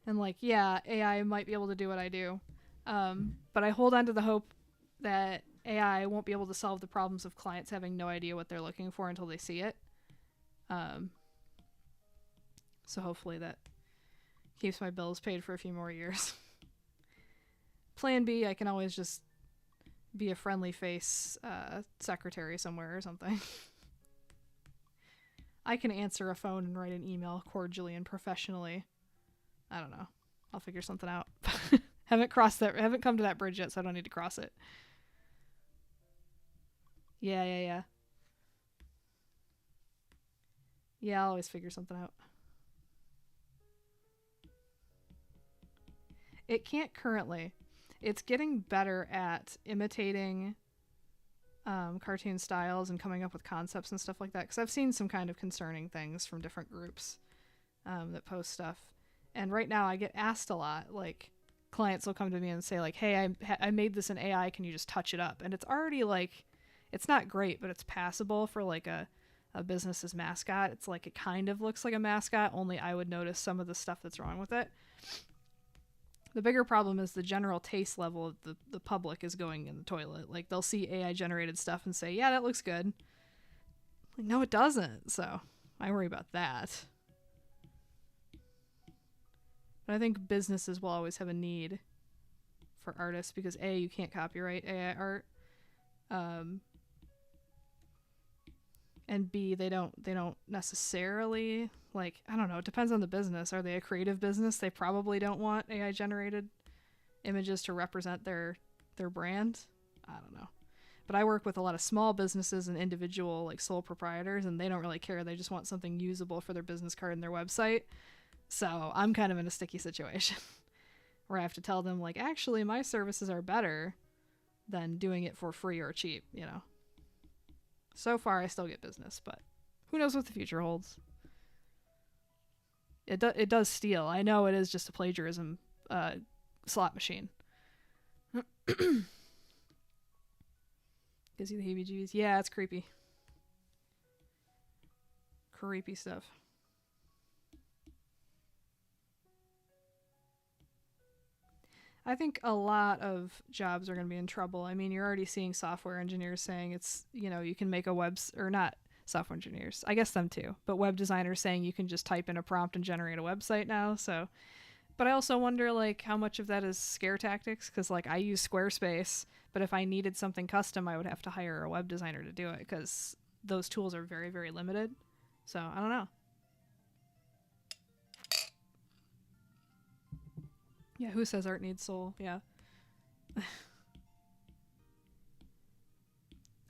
Speaker 1: And like, yeah, AI might be able to do what I do. But I hold on to the hope that AI won't be able to solve the problems of clients having no idea what they're looking for until they see it. So hopefully that keeps my bills paid for a few more years. Plan B, I can always just be a friendly face secretary somewhere or something. I can answer a phone and write an email cordially and professionally. I don't know. I'll figure something out. Haven't come to that bridge yet, so I don't need to cross it. Yeah. Yeah, I'll always figure something out. It can't currently. It's getting better at imitating cartoon styles and coming up with concepts and stuff like that. Because I've seen some kind of concerning things from different groups that post stuff. And right now I get asked a lot. Like, clients will come to me and say, like, hey, I made this in AI. Can you just touch it up? And it's already, like, it's not great, but it's passable for, like, a business's mascot. It's like it kind of looks like a mascot, only I would notice some of the stuff that's wrong with it. The bigger problem is the general taste level of the public is going in the toilet. Like, they'll see AI generated stuff and say, yeah, that looks good. Like, no, it doesn't. So I worry about that. But I think businesses will always have a need for artists because A, you can't copyright AI art, and B, they don't necessarily, like, I don't know, it depends on the business. Are they a creative business? They probably don't want AI generated images to represent their brand. I don't know. But I work with a lot of small businesses and individual, like, sole proprietors, and they don't really care. They just want something usable for their business card and their website. So I'm kind of in a sticky situation where I have to tell them, like, actually, my services are better than doing it for free or cheap, you know. So far, I still get business, but who knows what the future holds. It does steal. I know it is just a plagiarism slot machine. Gives you the heebie-jeebies. Yeah, it's creepy. Creepy stuff. I think a lot of jobs are going to be in trouble. I mean, you're already seeing software engineers saying it's, you know, you can make a or not software engineers, I guess them too, but web designers saying you can just type in a prompt and generate a website now. So, but I also wonder, like, how much of that is scare tactics? Because, like, I use Squarespace, but if I needed something custom, I would have to hire a web designer to do it because those tools are very, very limited. So, I don't know. Yeah, who says art needs soul? Yeah.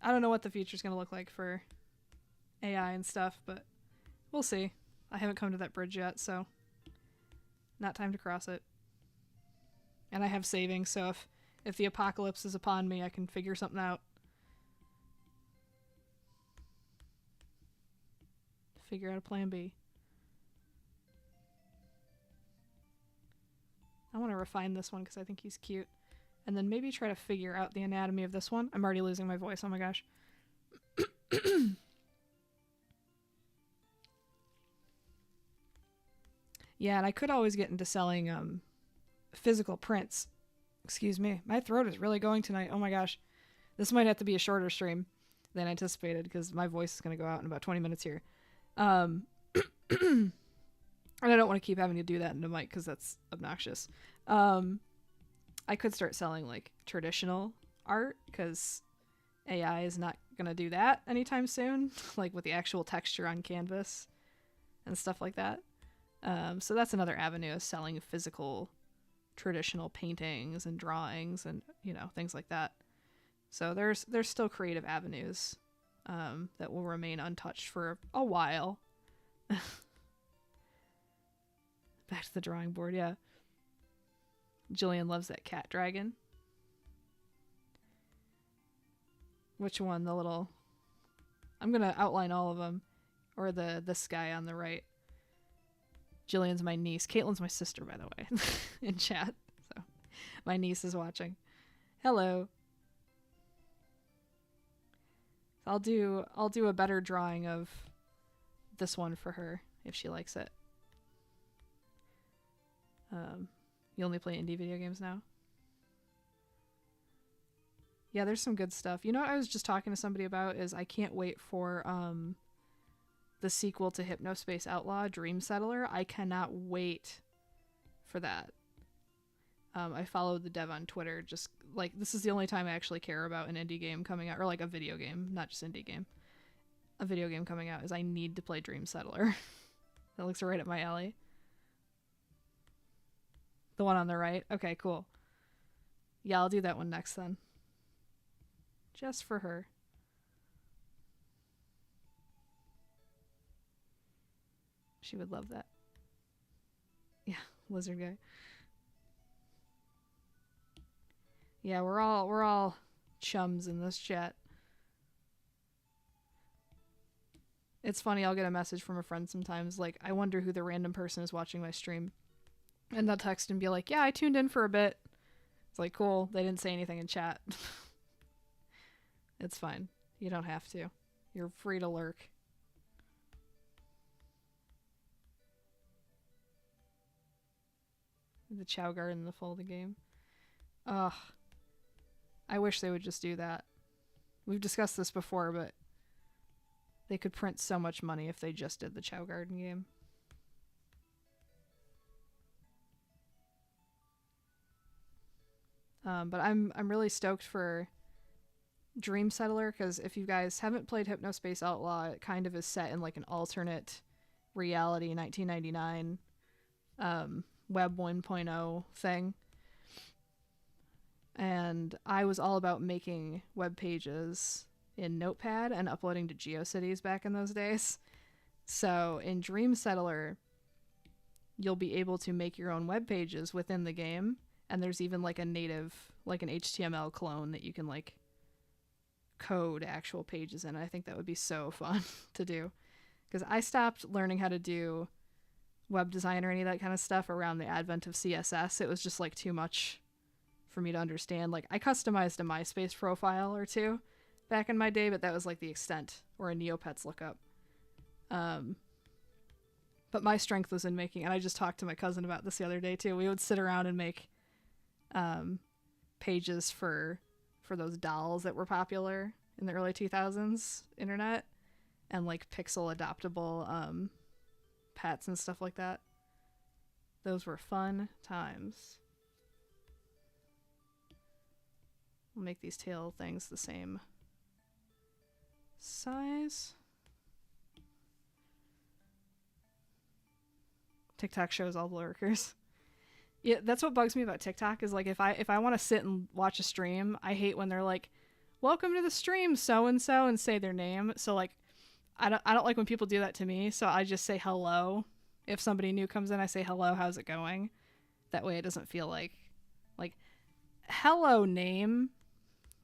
Speaker 1: I don't know what the future's going to look like for AI and stuff, but we'll see. I haven't come to that bridge yet, so not time to cross it. And I have savings, so if the apocalypse is upon me, I can figure something out. Figure out a plan B. I want to refine this one because I think he's cute. And then maybe try to figure out the anatomy of this one. I'm already losing my voice. Oh my gosh. Yeah, and I could always get into selling physical prints. Excuse me. My throat is really going tonight. Oh my gosh. This might have to be a shorter stream than anticipated because my voice is going to go out in about 20 minutes here. And I don't want to keep having to do that in the mic because that's obnoxious. I could start selling, like, traditional art because AI is not going to do that anytime soon, like with the actual texture on canvas and stuff like that. So that's another avenue of selling physical traditional paintings and drawings and, you know, things like that. So there's still creative avenues that will remain untouched for a while. Back to the drawing board, yeah. Jillian loves that cat dragon. Which one? The little... I'm going to outline all of them. Or this guy on the right. Jillian's my niece. Caitlin's my sister, by the way, in chat. So my niece is watching. Hello. I'll do a better drawing of this one for her if she likes it. You only play indie video games now? Yeah, there's some good stuff. You know what I was just talking to somebody about is I can't wait for the sequel to Hypnospace Outlaw, Dream Settler. I cannot wait for that. I followed the dev on Twitter. Just, like, this is the only time I actually care about an indie game coming out, or like a video game, not just indie game. A video game coming out is I need to play Dream Settler. That looks right up my alley. The one on the right? Okay, cool. Yeah, I'll do that one next then. Just for her. She would love that. Yeah, lizard guy. Yeah, we're all chums in this chat. It's funny, I'll get a message from a friend sometimes, like, I wonder who the random person is watching my stream. And they'll text and be like, yeah, I tuned in for a bit. It's like, cool, they didn't say anything in chat. It's fine. You don't have to. You're free to lurk. The Chow Garden, the folding game. Ugh. I wish they would just do that. We've discussed this before, but they could print so much money if they just did the Chow Garden game. But I'm really stoked for Dream Settler, because if you guys haven't played Hypnospace Outlaw, it kind of is set in like an alternate reality 1999 Web 1.0 thing. And I was all about making web pages in Notepad and uploading to GeoCities back in those days. So in Dream Settler, you'll be able to make your own web pages within the game, and there's even like a native, like an HTML clone that you can like code actual pages in. I think that would be so fun to do, because I stopped learning how to do web design or any of that kind of stuff around the advent of CSS. It was just like too much for me to understand. Like, I customized a MySpace profile or two back in my day, but that was like the extent, or a Neopets lookup. But my strength was in making, and I just talked to my cousin about this the other day too. We would sit around and make pages for those dolls that were popular in the early 2000s internet, and like pixel adoptable pets and stuff like that. Those were fun times. We'll make these tail things the same size. TikTok shows all the lurkers. Yeah, that's what bugs me about TikTok, is like if I want to sit and watch a stream, I hate when they're like, "Welcome to the stream, so and so," and say their name. So like, I don't like when people do that to me. So I just say hello. If somebody new comes in, I say hello. How's it going? That way, it doesn't feel like hello name.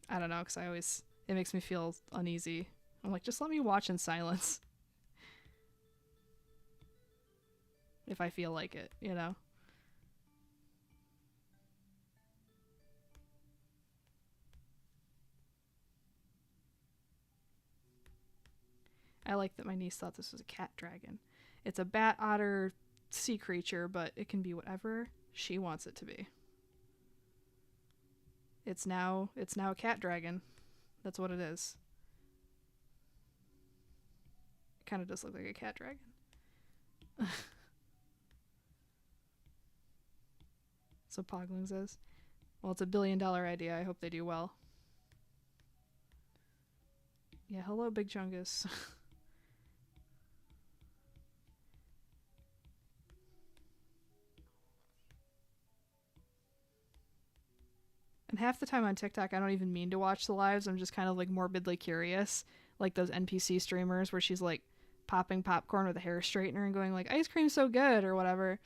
Speaker 1: I don't know, because it makes me feel uneasy. I'm like, just let me watch in silence. If I feel like it, you know? I like that my niece thought this was a cat dragon. It's a bat otter sea creature, but it can be whatever she wants it to be. It's now a cat dragon. That's what it is. It kind of does look like a cat dragon. So Poglin says, well, it's $1 billion idea. I hope they do well. Yeah, hello, Big Chungus. And half the time on TikTok, I don't even mean to watch the lives. I'm just kind of like morbidly curious. Like those NPC streamers where she's like popping popcorn with a hair straightener and going like, "Ice cream's so good," or whatever.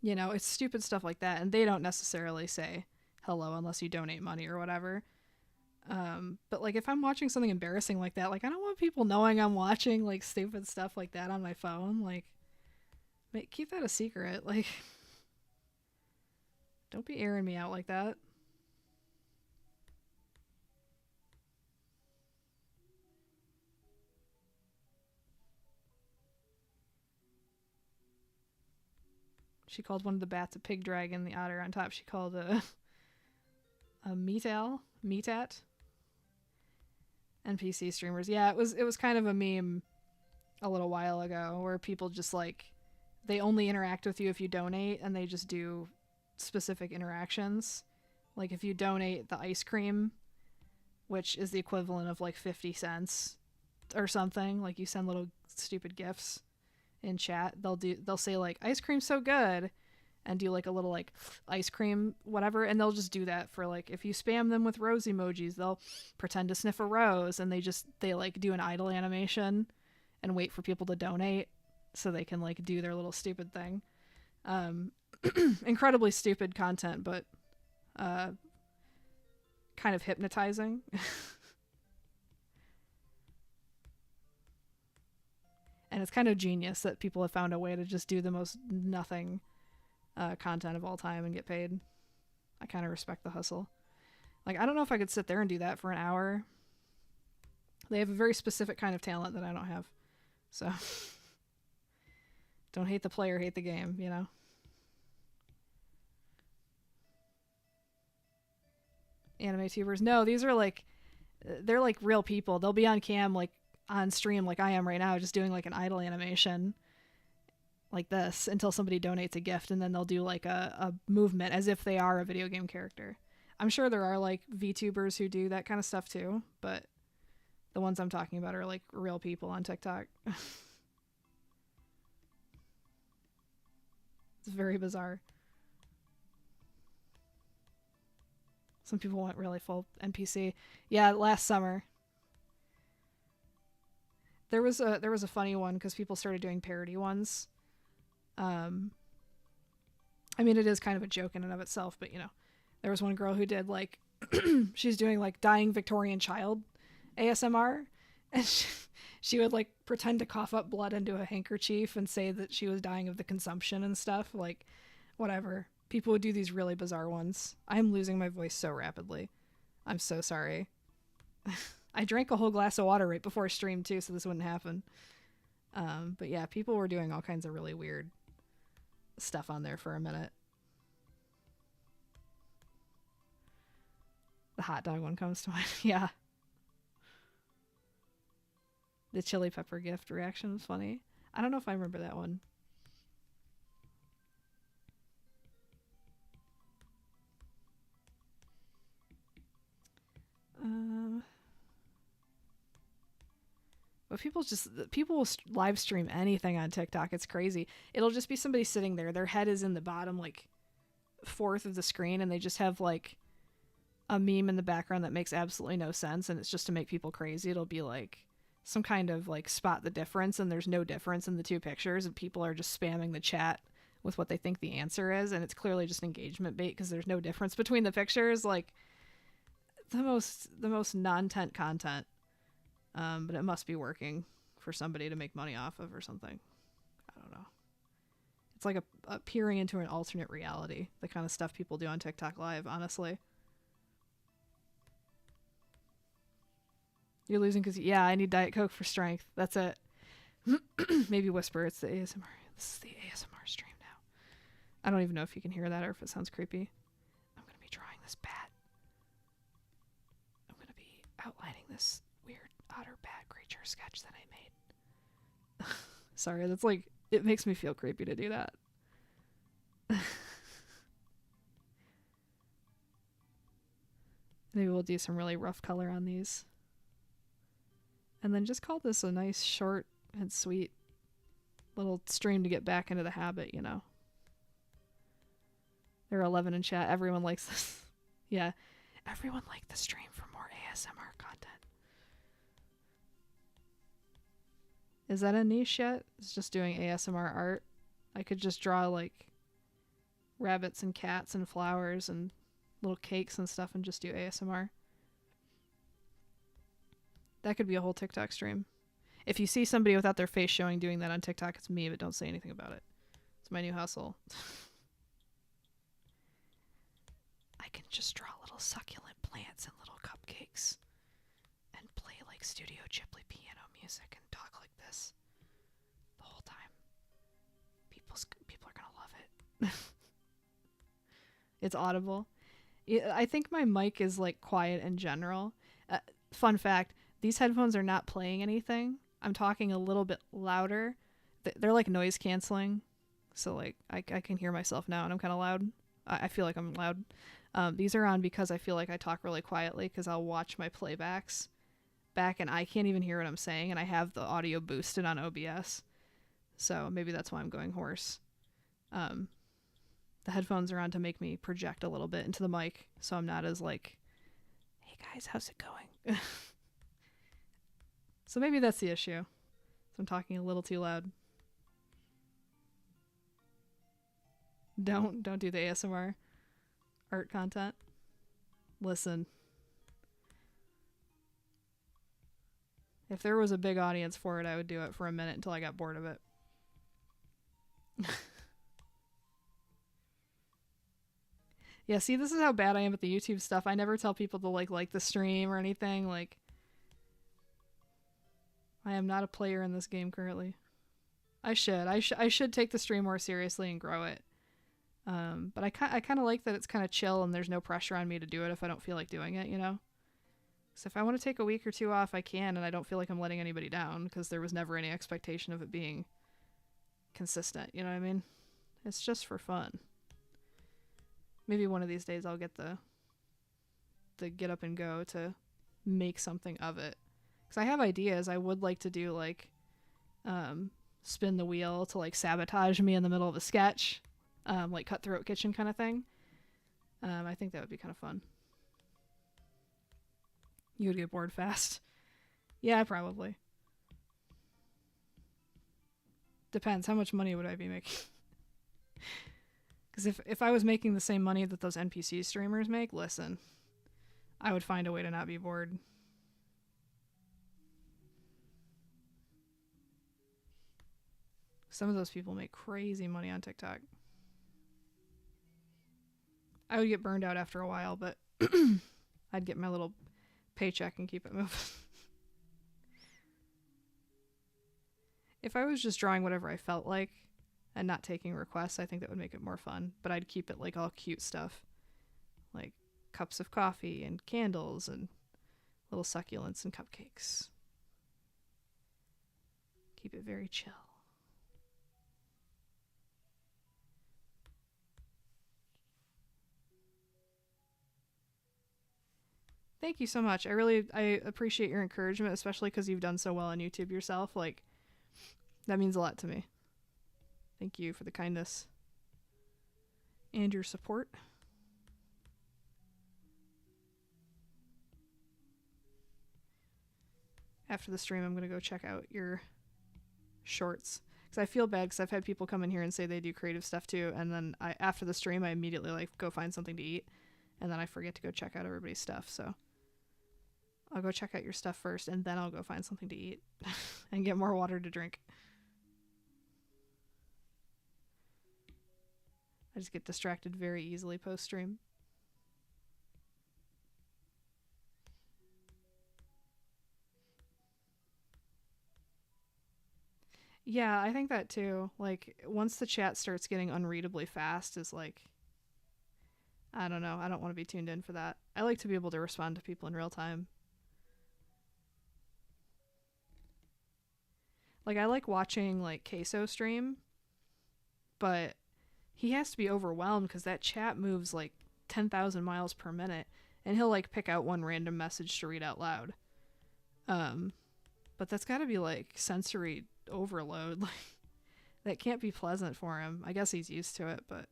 Speaker 1: You know, it's stupid stuff like that. And they don't necessarily say hello unless you donate money or whatever. But like if I'm watching something embarrassing like that, like I don't want people knowing I'm watching like stupid stuff like that on my phone. Like, keep that a secret. Like, don't be airing me out like that. She called one of the bats a pig dragon. The otter on top she called a meatat. NPC streamers. Yeah, it was kind of a meme a little while ago where people just like, they only interact with you if you donate, and they just do specific interactions. Like if you donate the ice cream, which is the equivalent of like 50 cents or something, like you send little stupid gifts in chat, they'll say like, "Ice cream's so good," and do like a little like ice cream whatever, and they'll just do that for like, if you spam them with rose emojis, they'll pretend to sniff a rose, and they like do an idle animation and wait for people to donate so they can like do their little stupid thing. Incredibly stupid content, but kind of hypnotizing. And it's kind of genius that people have found a way to just do the most nothing content of all time and get paid. I kind of respect the hustle. Like, I don't know if I could sit there and do that for an hour. They have a very specific kind of talent that I don't have. So, don't hate the player, hate the game, you know? Anime tubers. No, these are like, they're like real people. They'll be on cam, like on stream like I am right now, just doing like an idle animation. like this until somebody donates a gift, and then they'll do like a movement as if they are a video game character. I'm sure there are like VTubers who do that kind of stuff too, but the ones I'm talking about are like real people on TikTok. It's very bizarre. Some people went really full NPC. Yeah, last summer. There was a funny one because people started doing parody ones. I mean, it is kind of a joke in and of itself, but you know, there was one girl who did like she's doing like dying Victorian child ASMR, and she would like pretend to cough up blood into a handkerchief and say that she was dying of the consumption and stuff. Like, whatever. People would do these really bizarre ones. I'm losing my voice so rapidly. I'm so sorry. I drank a whole glass of water right before stream too, so this wouldn't happen. But yeah, people were doing all kinds of really weird stuff on there for a minute. The hot dog one comes to mind. Yeah. The chili pepper gift reaction was funny. I don't know if I remember that one. But people will live stream anything on TikTok. It's crazy. It'll just be somebody sitting there. Their head is in the bottom like fourth of the screen, and they just have like a meme in the background that makes absolutely no sense, and it's just to make people crazy. It'll be like some kind of like spot the difference, and there's no difference in the two pictures, and people are just spamming the chat with what they think the answer is, and it's clearly just engagement bait because there's no difference between the pictures. Like the most non-tent content. But it must be working for somebody to make money off of or something. I don't know. It's like a peering into an alternate reality, the kind of stuff people do on TikTok Live, honestly. You're losing because, yeah, I need Diet Coke for strength. That's it. Maybe whisper, it's the ASMR. This is the ASMR stream now. I don't even know if you can hear that or if it sounds creepy. I'm going to be drawing this bat. I'm going to be outlining this weird otter bat creature sketch that I made. Sorry, that's like, it makes me feel creepy to do that. Maybe we'll do some really rough color on these. And then just call this a nice, short, and sweet little stream to get back into the habit, you know. There are 11 in chat. Everyone likes this. Yeah. Everyone liked the stream for more ASMR content. Is that a niche yet? It's just doing ASMR art. I could just draw like rabbits and cats and flowers and little cakes and stuff and just do ASMR. That could be a whole TikTok stream. If you see somebody without their face showing doing that on TikTok, it's me, but don't say anything about it. It's my new hustle. I can just draw little succulent plants and little cupcakes and play like Studio Ghibli piano music and talk like this the whole time. People are gonna love it. It's audible. I think my mic is like quiet in general. Fun fact, these headphones are not playing anything. I'm talking a little bit louder. They're like noise canceling. So like I can hear myself now and I'm kind of loud. I feel like I'm loud. These are on because I feel like I talk really quietly because I'll watch my playbacks back and I can't even hear what I'm saying, and I have the audio boosted on OBS. So maybe that's why I'm going hoarse. The headphones are on to make me project a little bit into the mic so I'm not as like, hey guys, how's it going? So maybe that's the issue. So I'm talking a little too loud. Don't do the ASMR art content. Listen. If there was a big audience for it, I would do it for a minute until I got bored of it. Yeah, see, this is how bad I am at the YouTube stuff. I never tell people to like the stream or anything. Like, I am not a player in this game currently. I should take the stream more seriously and grow it. But I kind of like that it's kind of chill and there's no pressure on me to do it if I don't feel like doing it, you know? So if I want to take a week or two off, I can, and I don't feel like I'm letting anybody down because there was never any expectation of it being consistent, you know what I mean? It's just for fun. Maybe one of these days I'll get the get up and go to make something of it. Because I have ideas. I would like to do like spin the wheel to like sabotage me in the middle of a sketch, like Cutthroat Kitchen kind of thing. I think that would be kind of fun. You would get bored fast. Yeah, probably. Depends. How much money would I be making? Because if I was making the same money that those NPC streamers make, listen, I would find a way to not be bored. Some of those people make crazy money on TikTok. I would get burned out after a while, but I'd get my little paycheck and keep it moving. If I was just drawing whatever I felt like and not taking requests, I think that would make it more fun. But I'd keep it like all cute stuff. Like cups of coffee and candles and little succulents and cupcakes. Keep it very chill. Thank you so much. I appreciate your encouragement, especially because you've done so well on YouTube yourself. Like, that means a lot to me. Thank you for the kindness and your support. After the stream, I'm going to go check out your shorts. Because I feel bad because I've had people come in here and say they do creative stuff too. And then after the stream, I immediately like go find something to eat. And then I forget to go check out everybody's stuff. So I'll go check out your stuff first, and then I'll go find something to eat and get more water to drink. I just get distracted very easily post-stream. Yeah, I think that too. Like, once the chat starts getting unreadably fast is like, I don't know. I don't want to be tuned in for that. I like to be able to respond to people in real time. Like, I like watching, like, Queso stream, but he has to be overwhelmed because that chat moves, like, 10,000 miles per minute, and he'll, like, pick out one random message to read out loud. But that's gotta be, like, sensory overload. Like, that can't be pleasant for him. I guess he's used to it, but...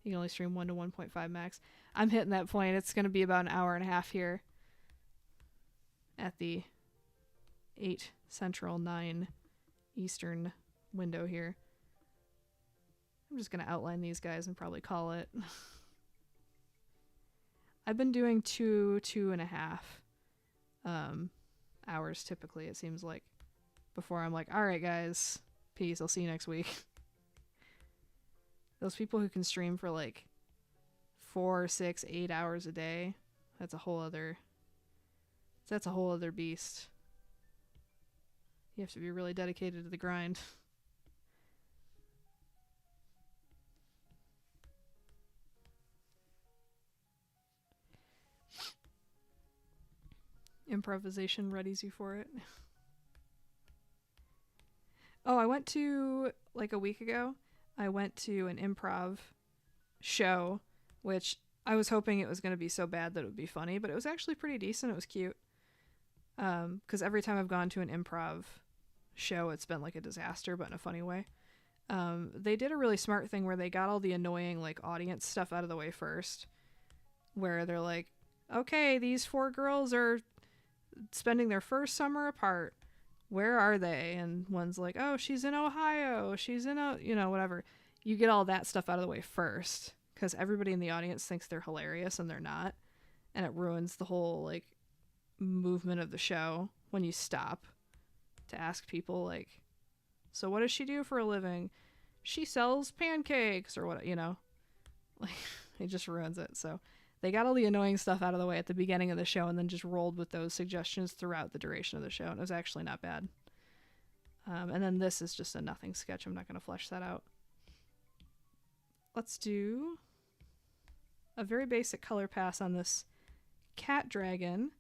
Speaker 1: You can only stream 1 to 1.5 max. I'm hitting that point. It's going to be about an hour and a half here at the 8 Central, 9 Eastern window here. I'm just going to outline these guys and probably call it. I've been doing 2.5 hours typically, it seems like, before I'm like, all right, guys, peace. I'll see you next week. Those people who can stream for like 4, 6, 8 hours a day, that's a whole other beast. You have to be really dedicated to the grind. Improvisation readies you for it. Oh, I went to, like a week ago, I went to an improv show, which I was hoping it was going to be so bad that it would be funny, but it was actually pretty decent. It was cute. Because every time I've gone to an improv show, it's been like a disaster, but in a funny way. They did a really smart thing where they got all the annoying like audience stuff out of the way first, where they're like, okay, these 4 girls are spending their first summer apart. Where are they? And one's like, oh, she's in Ohio. She's in whatever. You get all that stuff out of the way first, because everybody in the audience thinks they're hilarious and they're not. And it ruins the whole like movement of the show when you stop to ask people like, so what does she do for a living? She sells pancakes or what, like it just ruins it. So they got all the annoying stuff out of the way at the beginning of the show and then just rolled with those suggestions throughout the duration of the show. And it was actually not bad. And then this is just a nothing sketch. I'm not going to flesh that out. Let's do a very basic color pass on this cat dragon,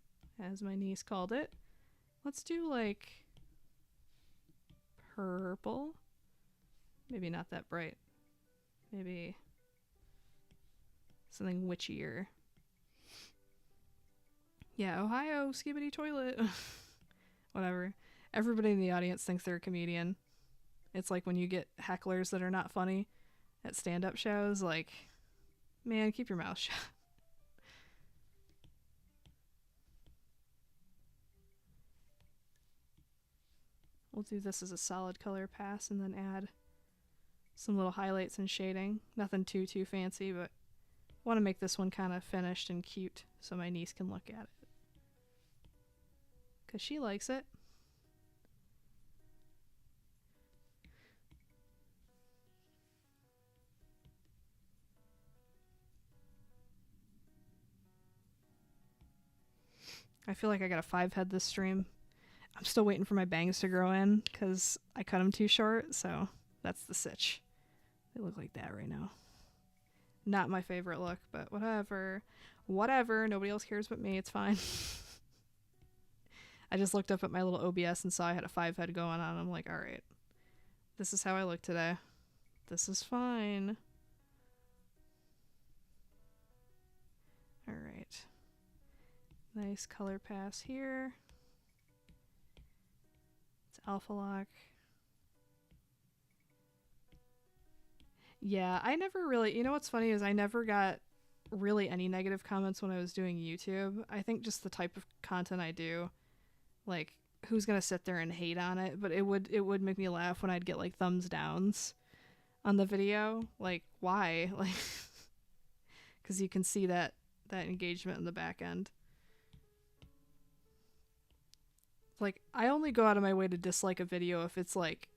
Speaker 1: as my niece called it. Let's do like purple. Maybe not that bright. Maybe something witchier. Yeah, Ohio, skibidi toilet. Whatever. Everybody in the audience thinks they're a comedian. It's like when you get hecklers that are not funny at stand-up shows, like, man, keep your mouth shut. We'll do this as a solid color pass and then add some little highlights and shading. Nothing too fancy, but want to make this one kind of finished and cute so my niece can look at it. Because she likes it. I feel like I got a 5 head this stream. I'm still waiting for my bangs to grow in because I cut them too short, so that's the sitch. They look like that right now. Not my favorite look, but whatever. Whatever. Nobody else cares but me. It's fine. I just looked up at my little OBS and saw I had a 5 head going on. I'm like, alright. This is how I look today. This is fine. Alright. Nice color pass here. It's alpha lock. Yeah, I never really, you know what's funny is I never got really any negative comments when I was doing YouTube. I think just the type of content I do, like, who's gonna sit there and hate on it? But it would make me laugh when I'd get like thumbs downs on the video. Like, why? Like, because you can see that engagement in the back end. Like, I only go out of my way to dislike a video if it's like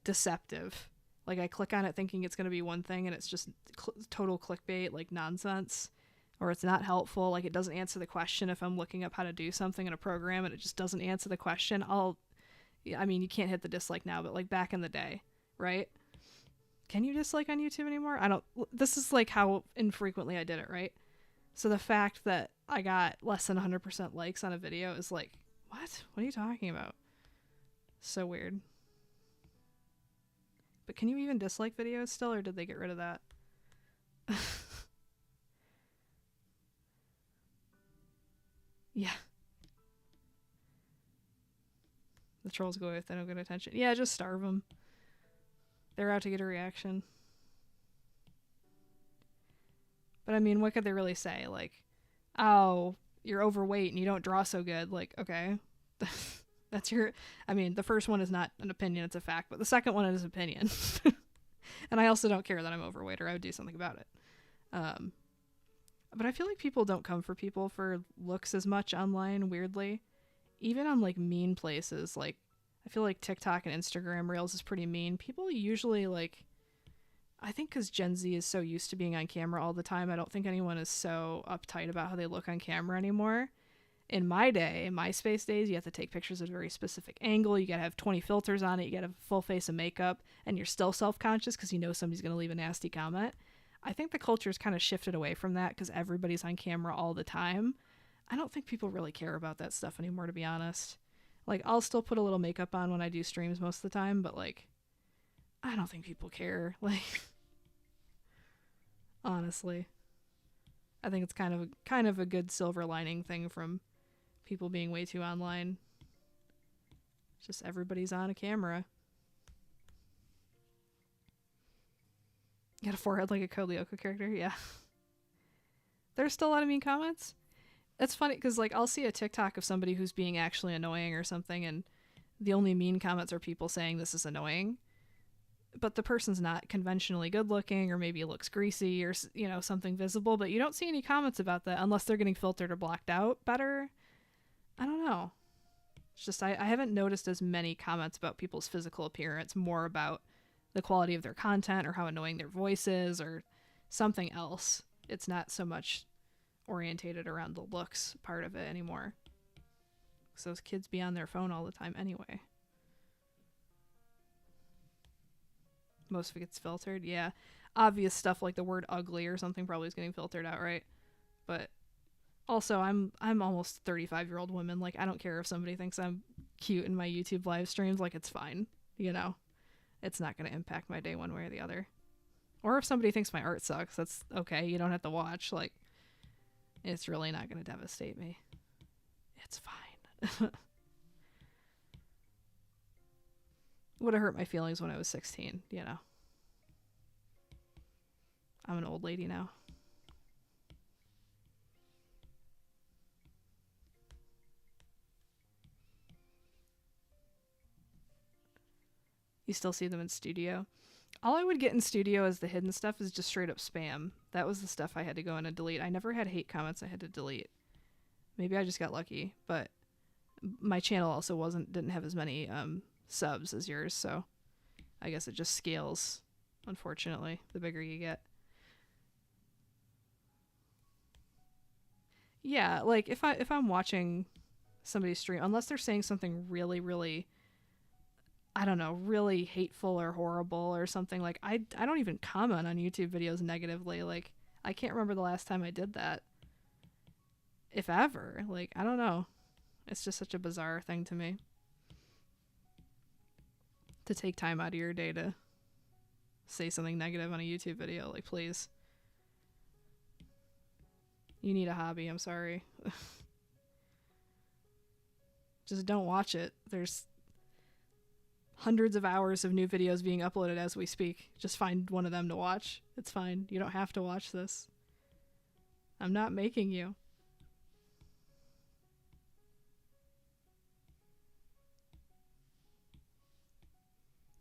Speaker 1: deceptive. Like, I click on it thinking it's going to be one thing and it's just total clickbait, like nonsense. Or it's not helpful, like it doesn't answer the question if I'm looking up how to do something in a program and it just doesn't answer the question. I mean, you can't hit the dislike now, but like back in the day, right? Can you dislike on YouTube anymore? This is like how infrequently I did it, right? So the fact that I got less than 100% likes on a video is like, what? What are you talking about? So weird. But can you even dislike videos still, or did they get rid of that? Yeah. The trolls go away if they don't get attention. Yeah, just starve them. They're out to get a reaction. But I mean, what could they really say? Like, oh, you're overweight and you don't draw so good. Like, okay. That's your... I mean, the first one is not an opinion, it's a fact. But the second one is an opinion. And I also don't care that I'm overweight, or I would do something about it. But I feel like people don't come for people for looks as much online, weirdly. Even on, like, mean places. Like, I feel like TikTok and Instagram Reels is pretty mean. People usually, like... I think because Gen Z is so used to being on camera all the time, I don't think anyone is so uptight about how they look on camera anymore. In my day, in MySpace days, you have to take pictures at a very specific angle. You gotta have 20 filters on it. You gotta have a full face of makeup. And you're still self-conscious because you know somebody's gonna leave a nasty comment. I think the culture's kind of shifted away from that because everybody's on camera all the time. I don't think people really care about that stuff anymore, to be honest. Like, I'll still put a little makeup on when I do streams most of the time, but, like, I don't think people care. Like, honestly. I think it's kind of a good silver lining thing from people being way too online. It's just everybody's on a camera. You got a forehead like a Code Lyoko character? Yeah. There's still a lot of mean comments. It's funny because, like, I'll see a TikTok of somebody who's being actually annoying or something, and the only mean comments are people saying this is annoying. But the person's not conventionally good looking, or maybe looks greasy, or, you know, something visible, but you don't see any comments about that unless they're getting filtered or blocked out better. I don't know. It's just, I haven't noticed as many comments about people's physical appearance, more about the quality of their content or how annoying their voice is or something else. It's not so much orientated around the looks part of it anymore. Because those kids be on their phone all the time anyway. Most of it gets filtered, yeah. Obvious stuff like the word ugly or something probably is getting filtered out, right? But Also, I'm almost 35-year-old woman. Like, I don't care if somebody thinks I'm cute in my YouTube live streams. Like, it's fine. You know, it's not going to impact my day one way or the other. Or if somebody thinks my art sucks, that's okay. You don't have to watch. Like, it's really not going to devastate me. It's fine. Would have hurt my feelings when I was 16, you know. I'm an old lady now. You still see them in studio? All I would get in studio as the hidden stuff is just straight up spam. That was the stuff I had to go in and delete. I never had hate comments I had to delete. Maybe I just got lucky, but my channel also didn't have as many subs as yours, so I guess it just scales, unfortunately, the bigger you get. Yeah, like if I'm watching somebody stream, unless they're saying something really, really, I don't know, really hateful or horrible or something, like I don't even comment on YouTube videos negatively. Like, I can't remember the last time I did that. If ever. Like, I don't know. It's just such a bizarre thing to me. To take time out of your day to say something negative on a YouTube video. Like, please. You need a hobby, I'm sorry. Just don't watch it. There's hundreds of hours of new videos being uploaded as we speak. Just find one of them to watch. It's fine. You don't have to watch this. I'm not making you.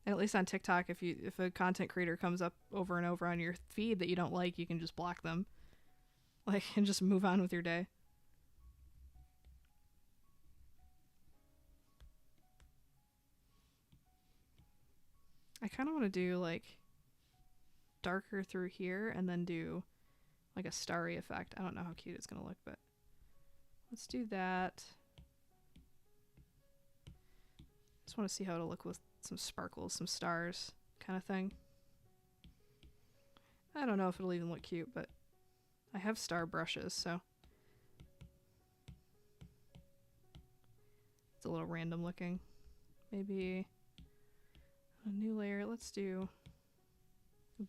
Speaker 1: And at least on TikTok, if a content creator comes up over and over on your feed that you don't like, you can just block them. Like, and just move on with your day. I kind of want to do, like, darker through here and then do, like, a starry effect. I don't know how cute it's going to look, but let's do that. Just want to see how it'll look with some sparkles, some stars kind of thing. I don't know if it'll even look cute, but I have star brushes, so it's a little random looking. Maybe a new layer. Let's do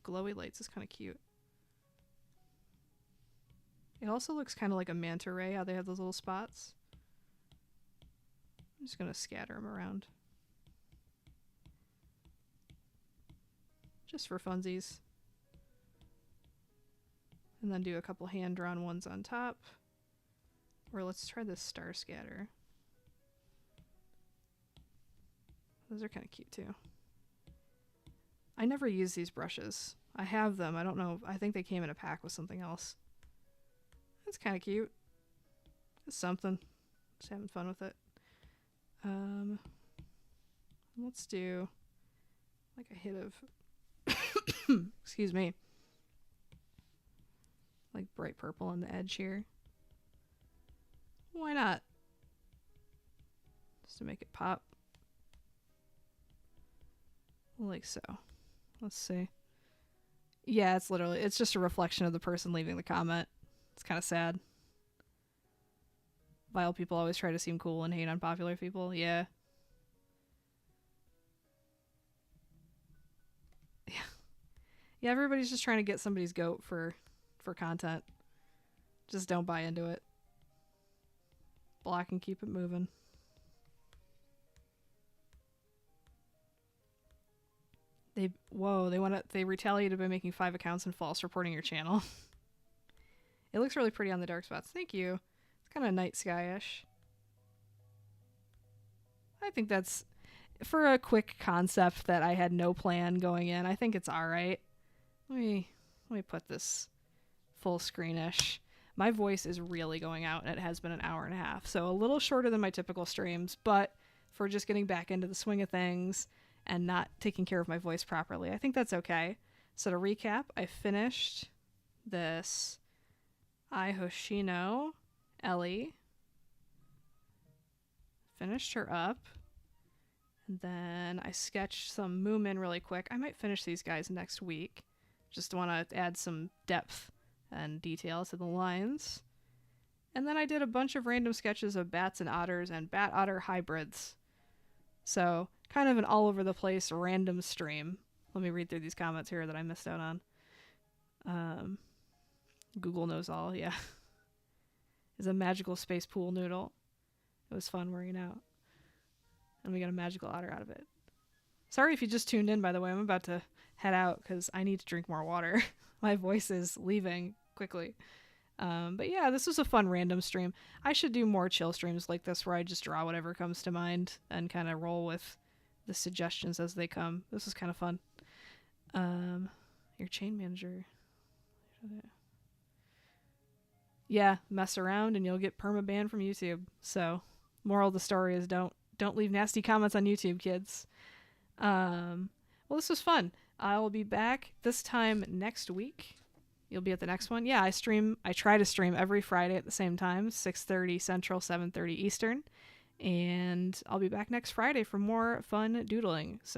Speaker 1: glowy lights. Is kind of cute. It also looks kind of like a manta ray, how they have those little spots. I'm just going to scatter them around. Just for funsies. And then do a couple hand-drawn ones on top. Or let's try this star scatter. Those are kind of cute too. I never use these brushes. I have them. I don't know. I think they came in a pack with something else. That's kind of cute. It's something. Just having fun with it. Let's do like a hit of excuse me, like bright purple on the edge here. Why not? Just to make it pop. Like so. Let's see. Yeah, it's just a reflection of the person leaving the comment. It's kind of sad. Vile people always try to seem cool and hate on popular people. Yeah. Yeah, everybody's just trying to get somebody's goat for content. Just don't buy into it. Block and keep it moving. They retaliated by making 5 accounts and false reporting your channel. It looks really pretty on the dark spots. Thank you. It's kind of night sky-ish. I think that's, for a quick concept that I had no plan going in, I think it's alright. Let me put this full screen-ish. My voice is really going out, and it has been an hour and a half, so a little shorter than my typical streams, but for just getting back into the swing of things and not taking care of my voice properly, I think that's okay. So to recap, I finished this Ai Hoshino Ellie. Finished her up. And then I sketched some Moomin really quick. I might finish these guys next week. Just want to add some depth and detail to the lines. And then I did a bunch of random sketches of bats and otters and bat otter hybrids. So, kind of an all over the place random stream. Let me read through these comments here that I missed out on. Google knows all, yeah. Is a magical space pool noodle. It was fun working out. And we got a magical otter out of it. Sorry if you just tuned in, by the way. I'm about to head out because I need to drink more water. My voice is leaving quickly. But yeah, this was a fun random stream. I should do more chill streams like this where I just draw whatever comes to mind and kind of roll with the suggestions as they come. This was kind of fun. Your chain manager. Yeah, mess around and you'll get perma-banned from YouTube. So, moral of the story is don't leave nasty comments on YouTube, kids. Well, this was fun. I'll be back this time next week. You'll be at the next one. Yeah, I try to stream every Friday at the same time, 6:30 Central, 7:30 Eastern. And I'll be back next Friday for more fun doodling. So